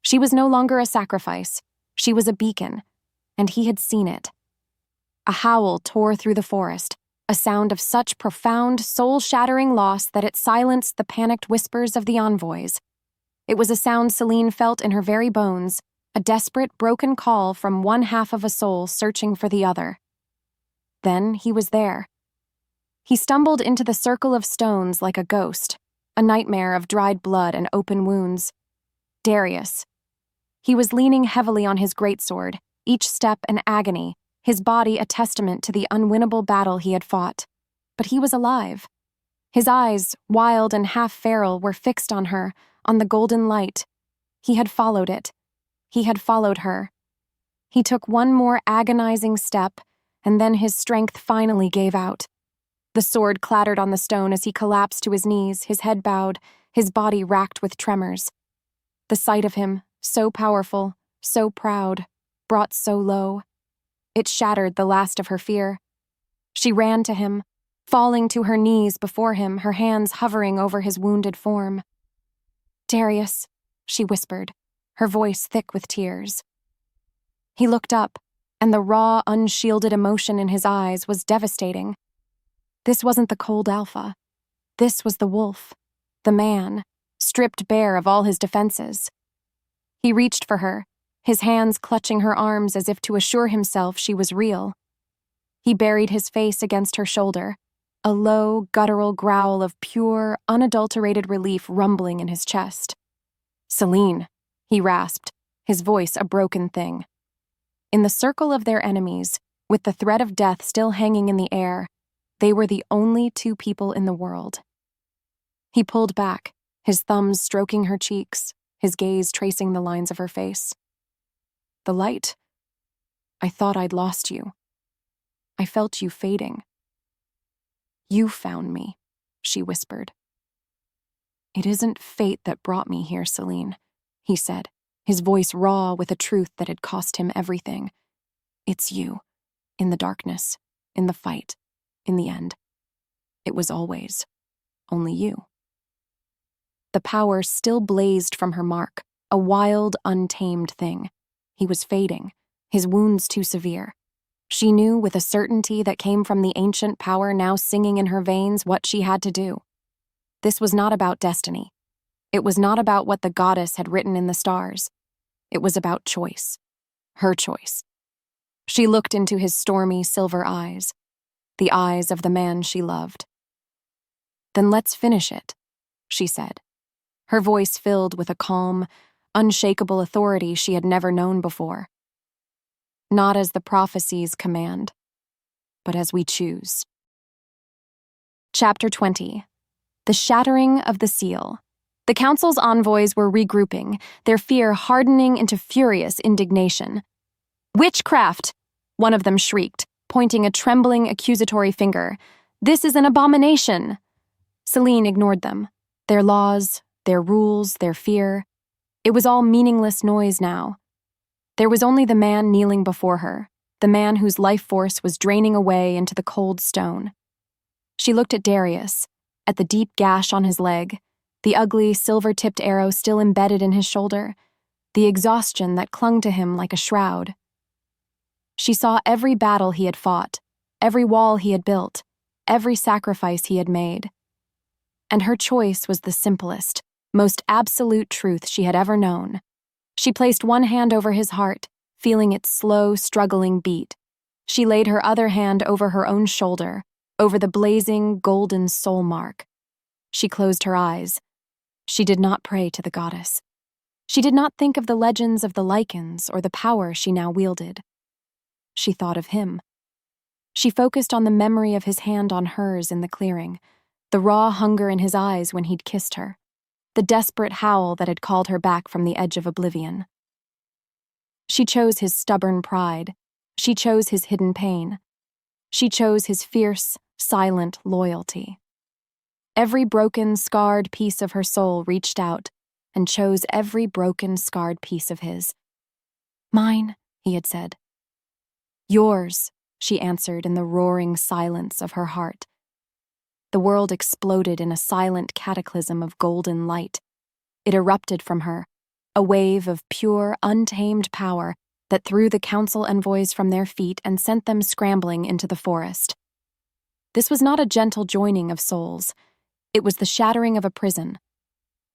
She was no longer a sacrifice. She was a beacon, and he had seen it. A howl tore through the forest, a sound of such profound, soul-shattering loss that it silenced the panicked whispers of the envoys. It was a sound Selene felt in her very bones, a desperate, broken call from one half of a soul searching for the other. Then he was there. He stumbled into the circle of stones like a ghost, a nightmare of dried blood and open wounds. Darius. He was leaning heavily on his greatsword, each step an agony, his body a testament to the unwinnable battle he had fought. But he was alive. His eyes, wild and half-feral, were fixed on her, on the golden light. He had followed it. He had followed her. He took one more agonizing step, and then his strength finally gave out. The sword clattered on the stone as he collapsed to his knees, his head bowed, his body racked with tremors. The sight of him, so powerful, so proud, brought so low. It shattered the last of her fear. She ran to him, falling to her knees before him, her hands hovering over his wounded form. "Darius," she whispered, her voice thick with tears. He looked up, and the raw, unshielded emotion in his eyes was devastating. This wasn't the cold Alpha. This was the wolf, the man, stripped bare of all his defenses. He reached for her, his hands clutching her arms as if to assure himself she was real. He buried his face against her shoulder, a low, guttural growl of pure, unadulterated relief rumbling in his chest. "Selene," he rasped, his voice a broken thing. In the circle of their enemies, with the threat of death still hanging in the air, they were the only two people in the world. He pulled back, his thumbs stroking her cheeks, his gaze tracing the lines of her face. "The light? I thought I'd lost you. I felt you fading." "You found me," she whispered. "It isn't fate that brought me here, Selene," he said, his voice raw with a truth that had cost him everything. "It's you, in the darkness, in the fight, in the end. It was always only you." The power still blazed from her mark, a wild, untamed thing. He was fading, his wounds too severe. She knew with a certainty that came from the ancient power now singing in her veins what she had to do. This was not about destiny. It was not about what the goddess had written in the stars. It was about choice. Her choice. She looked into his stormy silver eyes, the eyes of the man she loved. "Then let's finish it," she said, her voice filled with a calm, unshakable authority she had never known before. "Not as the prophecies command, but as we choose." Chapter 20. The Shattering of the Seal. The council's envoys were regrouping, their fear hardening into furious indignation. "Witchcraft!" one of them shrieked, pointing a trembling, accusatory finger. "This is an abomination!" Selene ignored them. Their laws, their rules, their fear. It was all meaningless noise now. There was only the man kneeling before her, the man whose life force was draining away into the cold stone. She looked at Darius, at the deep gash on his leg, the ugly, silver-tipped arrow still embedded in his shoulder, the exhaustion that clung to him like a shroud. She saw every battle he had fought, every wall he had built, every sacrifice he had made. And her choice was the simplest, most absolute truth she had ever known. She placed one hand over his heart, feeling its slow, struggling beat. She laid her other hand over her own shoulder, over the blazing, golden soul mark. She closed her eyes. She did not pray to the goddess. She did not think of the legends of the lichens or the power she now wielded. She thought of him. She focused on the memory of his hand on hers in the clearing, the raw hunger in his eyes when he'd kissed her, the desperate howl that had called her back from the edge of oblivion. She chose his stubborn pride. She chose his hidden pain. She chose his fierce, silent loyalty. Every broken, scarred piece of her soul reached out and chose every broken, scarred piece of his. "Mine," he had said. "Yours," she answered in the roaring silence of her heart. The world exploded in a silent cataclysm of golden light. It erupted from her, a wave of pure, untamed power that threw the council envoys from their feet and sent them scrambling into the forest. This was not a gentle joining of souls. It was the shattering of a prison.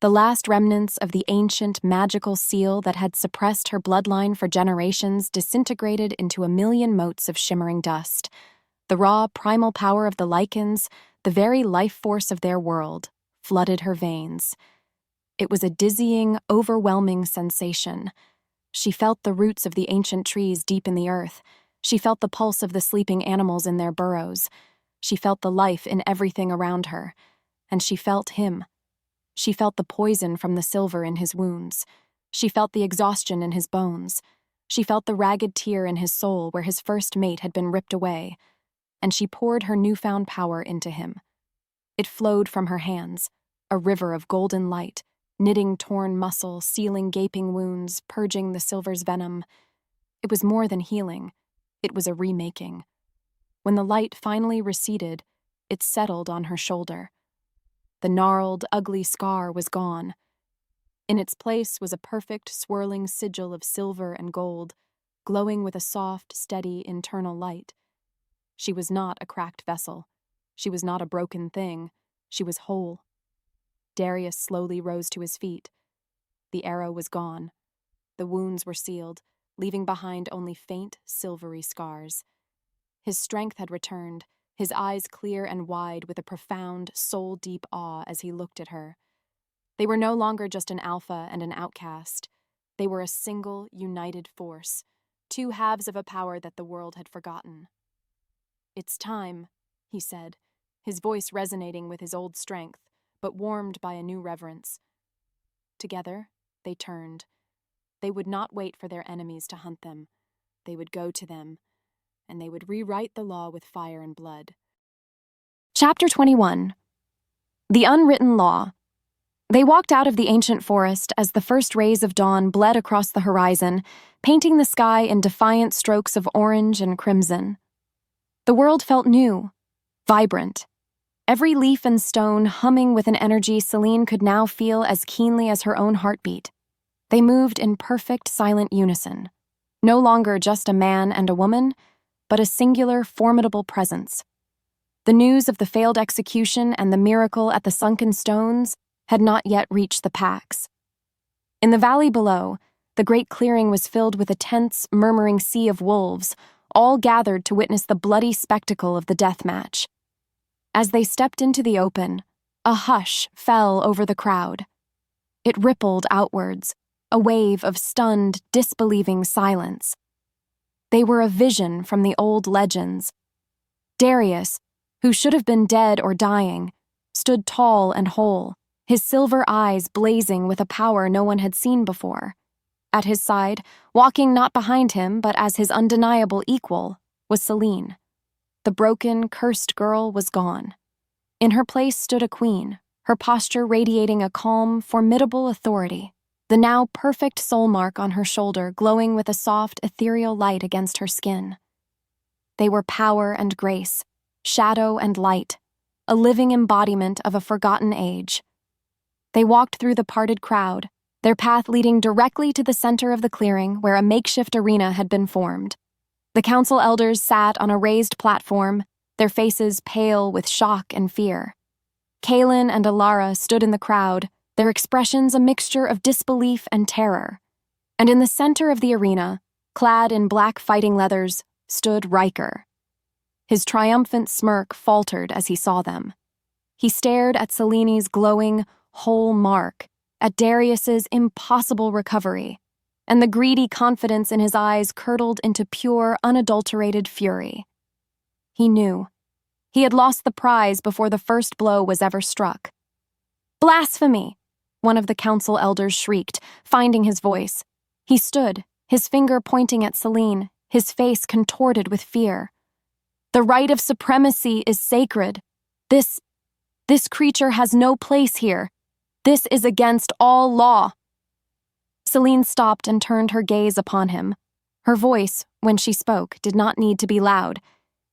The last remnants of the ancient, magical seal that had suppressed her bloodline for generations disintegrated into a million motes of shimmering dust. The raw, primal power of the lichens, the very life force of their world, flooded her veins. It was a dizzying, overwhelming sensation. She felt the roots of the ancient trees deep in the earth. She felt the pulse of the sleeping animals in their burrows. She felt the life in everything around her. And she felt him. She felt the poison from the silver in his wounds. She felt the exhaustion in his bones. She felt the ragged tear in his soul where his first mate had been ripped away. And she poured her newfound power into him. It flowed from her hands, a river of golden light, knitting torn muscle, sealing gaping wounds, purging the silver's venom. It was more than healing. It was a remaking. When the light finally receded, it settled on her shoulder. The gnarled, ugly scar was gone. In its place was a perfect, swirling sigil of silver and gold, glowing with a soft, steady, internal light. She was not a cracked vessel. She was not a broken thing. She was whole. Darius slowly rose to his feet. The arrow was gone. The wounds were sealed, leaving behind only faint, silvery scars. His strength had returned, his eyes clear and wide with a profound, soul-deep awe as he looked at her. They were no longer just an alpha and an outcast. They were a single, united force, two halves of a power that the world had forgotten. "It's time," he said, his voice resonating with his old strength, but warmed by a new reverence. Together, they turned. They would not wait for their enemies to hunt them. They would go to them, and they would rewrite the law with fire and blood. Chapter 21. The Unwritten Law. They walked out of the ancient forest as the first rays of dawn bled across the horizon, painting the sky in defiant strokes of orange and crimson. The world felt new, vibrant. Every leaf and stone humming with an energy Selene could now feel as keenly as her own heartbeat. They moved in perfect, silent unison. No longer just a man and a woman, but a singular, formidable presence. The news of the failed execution and the miracle at the sunken stones had not yet reached the packs. In the valley below, the great clearing was filled with a tense, murmuring sea of wolves, all gathered to witness the bloody spectacle of the death match. As they stepped into the open, a hush fell over the crowd. It rippled outwards, a wave of stunned, disbelieving silence. They were a vision from the old legends. Darius, who should have been dead or dying, stood tall and whole, his silver eyes blazing with a power no one had seen before. At his side, walking not behind him but as his undeniable equal, was Selene. The broken, cursed girl was gone. In her place stood a queen, her posture radiating a calm, formidable authority, the now perfect soul mark on her shoulder glowing with a soft, ethereal light against her skin. They were power and grace, shadow and light, a living embodiment of a forgotten age. They walked through the parted crowd, their path leading directly to the center of the clearing where a makeshift arena had been formed. The council elders sat on a raised platform, their faces pale with shock and fear. Kaelin and Alara stood in the crowd, their expressions a mixture of disbelief and terror. And in the center of the arena, clad in black fighting leathers, stood Riker. His triumphant smirk faltered as he saw them. He stared at Selene's glowing, whole mark, at Darius's impossible recovery, and the greedy confidence in his eyes curdled into pure, unadulterated fury. He knew. He had lost the prize before the first blow was ever struck. "Blasphemy!" one of the council elders shrieked, finding his voice. He stood, his finger pointing at Selene, his face contorted with fear. "The right of supremacy is sacred. This creature has no place here. This is against all law." Selene stopped and turned her gaze upon him. Her voice, when she spoke, did not need to be loud.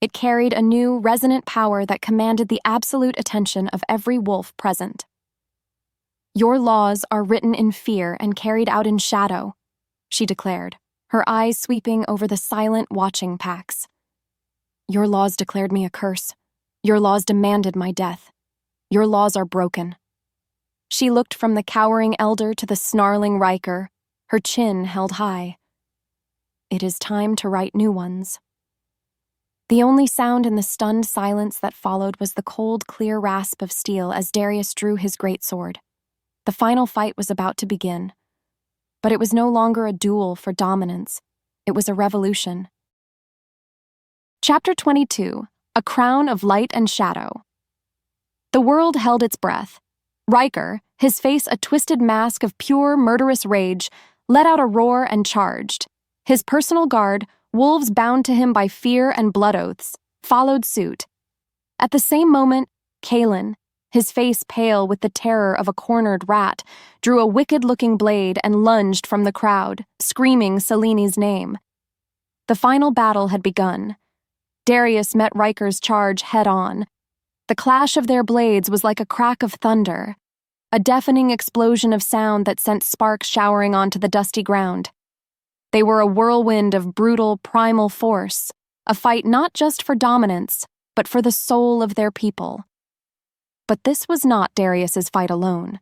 It carried a new, resonant power that commanded the absolute attention of every wolf present. "Your laws are written in fear and carried out in shadow," she declared, her eyes sweeping over the silent, watching packs. "Your laws declared me a curse. Your laws demanded my death. Your laws are broken." She looked from the cowering elder to the snarling Riker, her chin held high. "It is time to write new ones." The only sound in the stunned silence that followed was the cold, clear rasp of steel as Darius drew his greatsword. The final fight was about to begin. But it was no longer a duel for dominance. It was a revolution. Chapter 22, A Crown of Light and Shadow. The world held its breath. Riker, his face a twisted mask of pure, murderous rage, let out a roar and charged. His personal guard, wolves bound to him by fear and blood oaths, followed suit. At the same moment, Kalen, his face pale with the terror of a cornered rat, drew a wicked-looking blade and lunged from the crowd, screaming Selene's name. The final battle had begun. Darius met Riker's charge head-on. The clash of their blades was like a crack of thunder, a deafening explosion of sound that sent sparks showering onto the dusty ground. They were a whirlwind of brutal, primal force, a fight not just for dominance, but for the soul of their people. But this was not Darius's fight alone.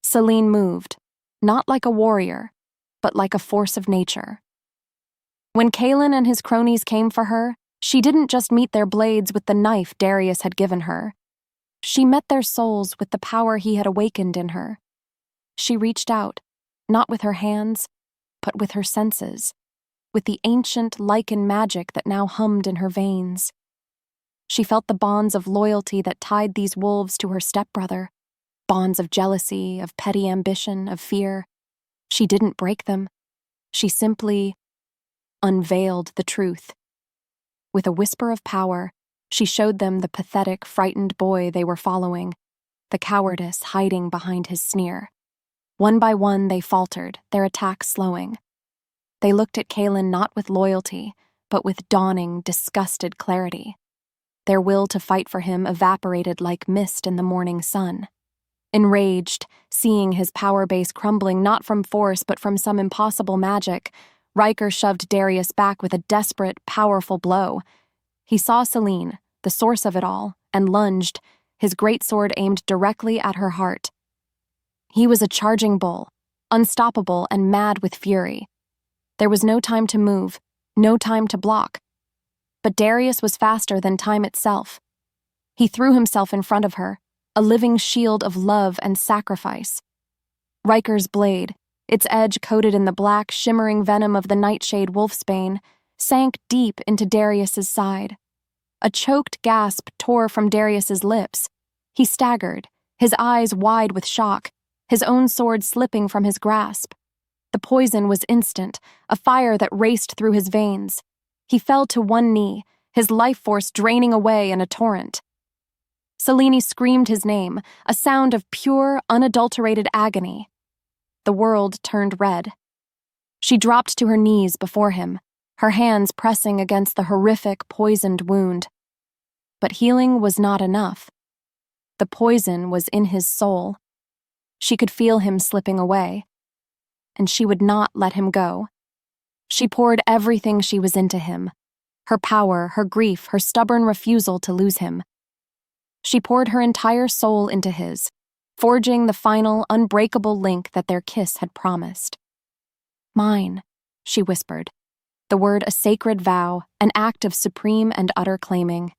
Selene moved, not like a warrior, but like a force of nature. When Kalen and his cronies came for her, she didn't just meet their blades with the knife Darius had given her. She met their souls with the power he had awakened in her. She reached out, not with her hands, but with her senses, with the ancient lichen magic that now hummed in her veins. She felt the bonds of loyalty that tied these wolves to her stepbrother, bonds of jealousy, of petty ambition, of fear. She didn't break them. She simply unveiled the truth. With a whisper of power, she showed them the pathetic, frightened boy they were following, the cowardice hiding behind his sneer. One by one they faltered, their attack slowing. They looked at Kalen not with loyalty, but with dawning, disgusted clarity. Their will to fight for him evaporated like mist in the morning sun. Enraged, seeing his power base crumbling not from force but from some impossible magic, Riker shoved Darius back with a desperate, powerful blow. He saw Selene, the source of it all, and lunged, his greatsword aimed directly at her heart. He was a charging bull, unstoppable and mad with fury. There was no time to move, no time to block. But Darius was faster than time itself. He threw himself in front of her, a living shield of love and sacrifice. Riker's blade, its edge coated in the black, shimmering venom of the nightshade wolfsbane, sank deep into Darius's side. A choked gasp tore from Darius's lips. He staggered, his eyes wide with shock, his own sword slipping from his grasp. The poison was instant, a fire that raced through his veins. He fell to one knee, his life force draining away in a torrent. Selene screamed his name, a sound of pure, unadulterated agony. The world turned red. She dropped to her knees before him, her hands pressing against the horrific, poisoned wound. But healing was not enough. The poison was in his soul. She could feel him slipping away, and she would not let him go. She poured everything she was into him, her power, her grief, her stubborn refusal to lose him. She poured her entire soul into his, forging the final, unbreakable link that their kiss had promised. "Mine," she whispered, the word a sacred vow, an act of supreme and utter claiming.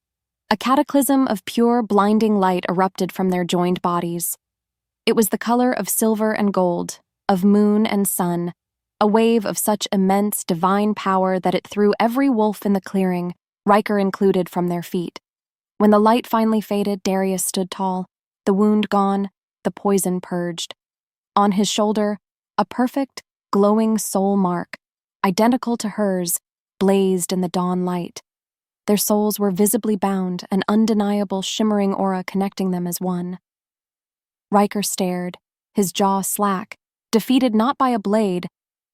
A cataclysm of pure, blinding light erupted from their joined bodies. It was the color of silver and gold, of moon and sun, a wave of such immense divine power that it threw every wolf in the clearing, Riker included, from their feet. When the light finally faded, Darius stood tall, the wound gone, the poison purged. On his shoulder, a perfect, glowing soul mark, identical to hers, blazed in the dawn light. Their souls were visibly bound, an undeniable shimmering aura connecting them as one. Riker stared, his jaw slack, defeated not by a blade,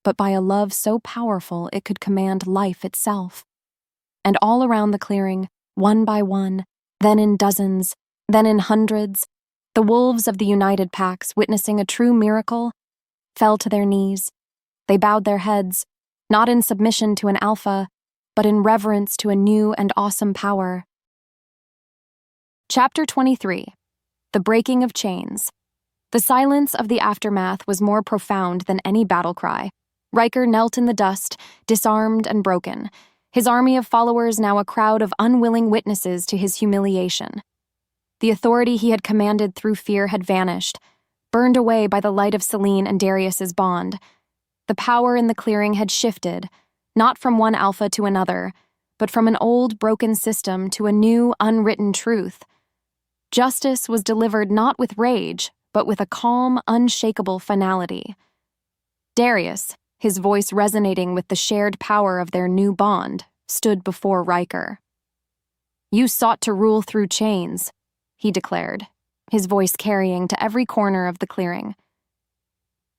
but by a love so powerful it could command life itself. And all around the clearing, one by one, then in dozens, then in hundreds, the wolves of the united packs, witnessing a true miracle, fell to their knees. They bowed their heads, not in submission to an alpha, but in reverence to a new and awesome power. Chapter 23. The Breaking of Chains. The silence of the aftermath was more profound than any battle cry. Riker knelt in the dust, disarmed and broken, his army of followers now a crowd of unwilling witnesses to his humiliation. The authority he had commanded through fear had vanished, burned away by the light of Selene and Darius's bond. The power in the clearing had shifted, not from one alpha to another, but from an old, broken system to a new, unwritten truth. Justice was delivered not with rage, but with a calm, unshakable finality. Darius, his voice resonating with the shared power of their new bond, stood before Riker. "You sought to rule through chains," he declared, his voice carrying to every corner of the clearing.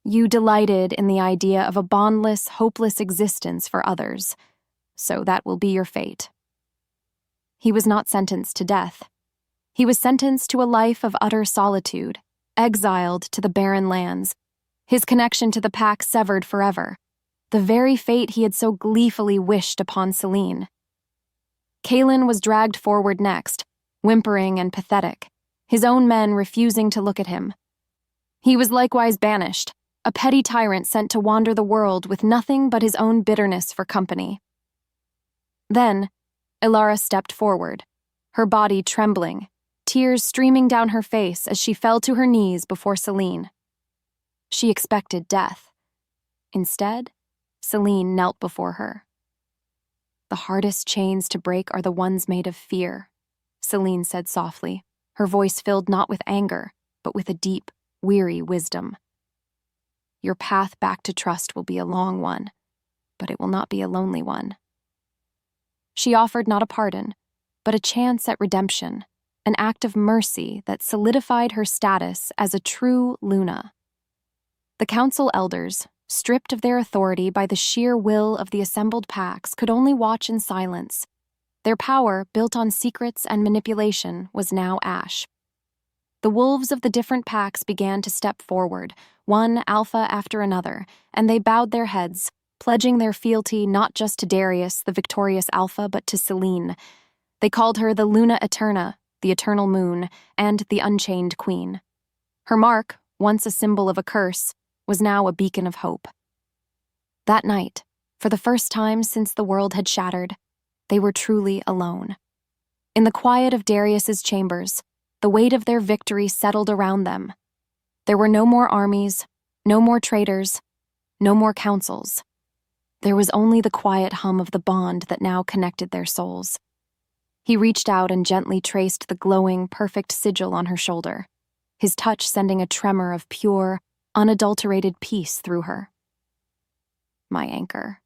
"You delighted in the idea of a bondless, hopeless existence for others, so that will be your fate." He was not sentenced to death. He was sentenced to a life of utter solitude, exiled to the barren lands, his connection to the pack severed forever, the very fate he had so gleefully wished upon Selene. Kalen was dragged forward next, whimpering and pathetic, his own men refusing to look at him. He was likewise banished, a petty tyrant sent to wander the world with nothing but his own bitterness for company. Then, Ilara stepped forward, her body trembling, tears streaming down her face as she fell to her knees before Selene. She expected death. Instead, Selene knelt before her. "The hardest chains to break are the ones made of fear," Selene said softly, her voice filled not with anger, but with a deep, weary wisdom. "Your path back to trust will be a long one, but it will not be a lonely one." She offered not a pardon, but a chance at redemption, an act of mercy that solidified her status as a true Luna. The council elders, stripped of their authority by the sheer will of the assembled packs, could only watch in silence. Their power, built on secrets and manipulation, was now ash. The wolves of the different packs began to step forward, one alpha after another, and they bowed their heads, pledging their fealty not just to Darius, the victorious alpha, but to Selene. They called her the Luna Eterna, the eternal moon, and the Unchained Queen. Her mark, once a symbol of a curse, was now a beacon of hope. That night, for the first time since the world had shattered, they were truly alone. In the quiet of Darius's chambers, the weight of their victory settled around them. There were no more armies, no more traitors, no more councils. There was only the quiet hum of the bond that now connected their souls. He reached out and gently traced the glowing, perfect sigil on her shoulder, his touch sending a tremor of pure, unadulterated peace through her. "My anchor,"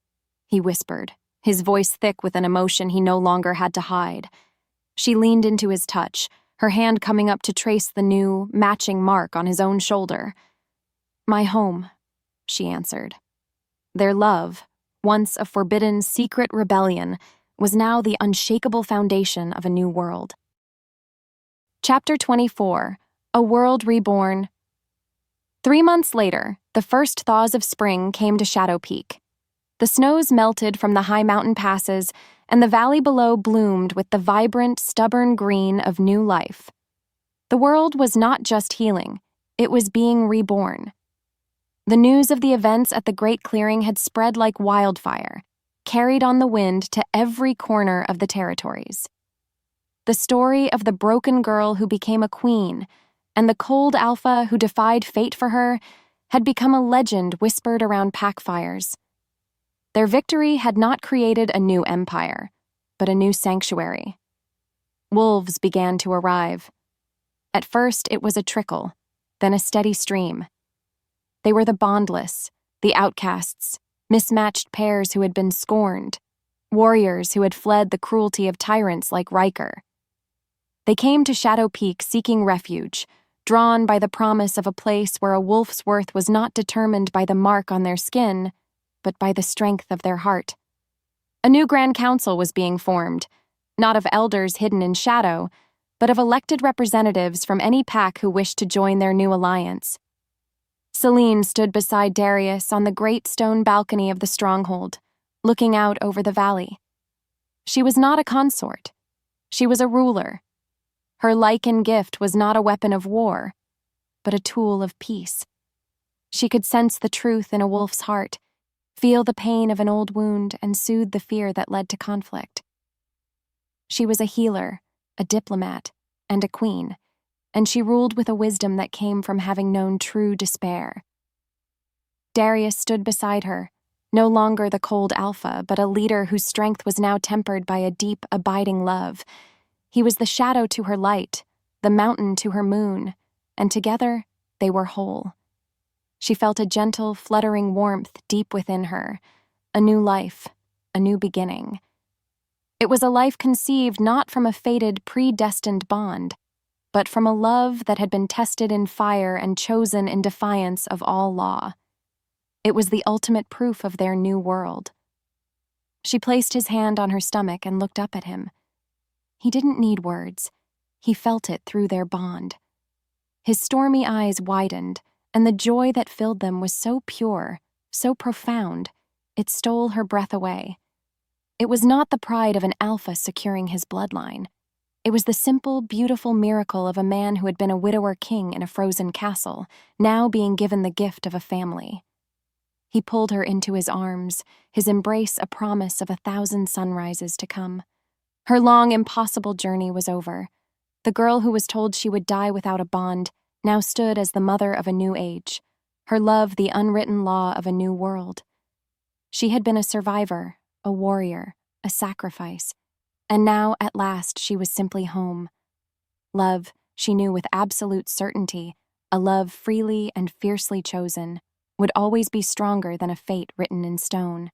he whispered, his voice thick with an emotion he no longer had to hide. She leaned into his touch, her hand coming up to trace the new, matching mark on his own shoulder. "My home," she answered. Their love, once a forbidden, secret rebellion, was now the unshakable foundation of a new world. Chapter 24. A World Reborn. 3 months later, the first thaws of spring came to Shadow Peak. The snows melted from the high mountain passes, and the valley below bloomed with the vibrant, stubborn green of new life. The world was not just healing, it was being reborn. The news of the events at the Great Clearing had spread like wildfire, carried on the wind to every corner of the territories. The story of the broken girl who became a queen, and the cold alpha who defied fate for her had become a legend whispered around packfires. Their victory had not created a new empire, but a new sanctuary. Wolves began to arrive. At first, it was a trickle, then a steady stream. They were the bondless, the outcasts, mismatched pairs who had been scorned, warriors who had fled the cruelty of tyrants like Riker. They came to Shadow Peak seeking refuge, drawn by the promise of a place where a wolf's worth was not determined by the mark on their skin, but by the strength of their heart. A new Grand Council was being formed, not of elders hidden in shadow, but of elected representatives from any pack who wished to join their new alliance. Selene stood beside Darius on the great stone balcony of the stronghold, looking out over the valley. She was not a consort. She was a ruler. Her lichen gift was not a weapon of war, but a tool of peace. She could sense the truth in a wolf's heart, feel the pain of an old wound, and soothe the fear that led to conflict. She was a healer, a diplomat, and a queen, and she ruled with a wisdom that came from having known true despair. Darius stood beside her, no longer the cold alpha, but a leader whose strength was now tempered by a deep, abiding love. He was the shadow to her light, the mountain to her moon, and together they were whole. She felt a gentle, fluttering warmth deep within her, a new life, a new beginning. It was a life conceived not from a fated, predestined bond, but from a love that had been tested in fire and chosen in defiance of all law. It was the ultimate proof of their new world. She placed his hand on her stomach and looked up at him. He didn't need words. He felt it through their bond. His stormy eyes widened, and the joy that filled them was so pure, so profound, it stole her breath away. It was not the pride of an alpha securing his bloodline. It was the simple, beautiful miracle of a man who had been a widower king in a frozen castle, now being given the gift of a family. He pulled her into his arms, his embrace a promise of 1,000 sunrises to come. Her long, impossible journey was over. The girl who was told she would die without a bond now stood as the mother of a new age, her love the unwritten law of a new world. She had been a survivor, a warrior, a sacrifice, and now, at last, she was simply home. Love, she knew with absolute certainty, a love freely and fiercely chosen, would always be stronger than a fate written in stone.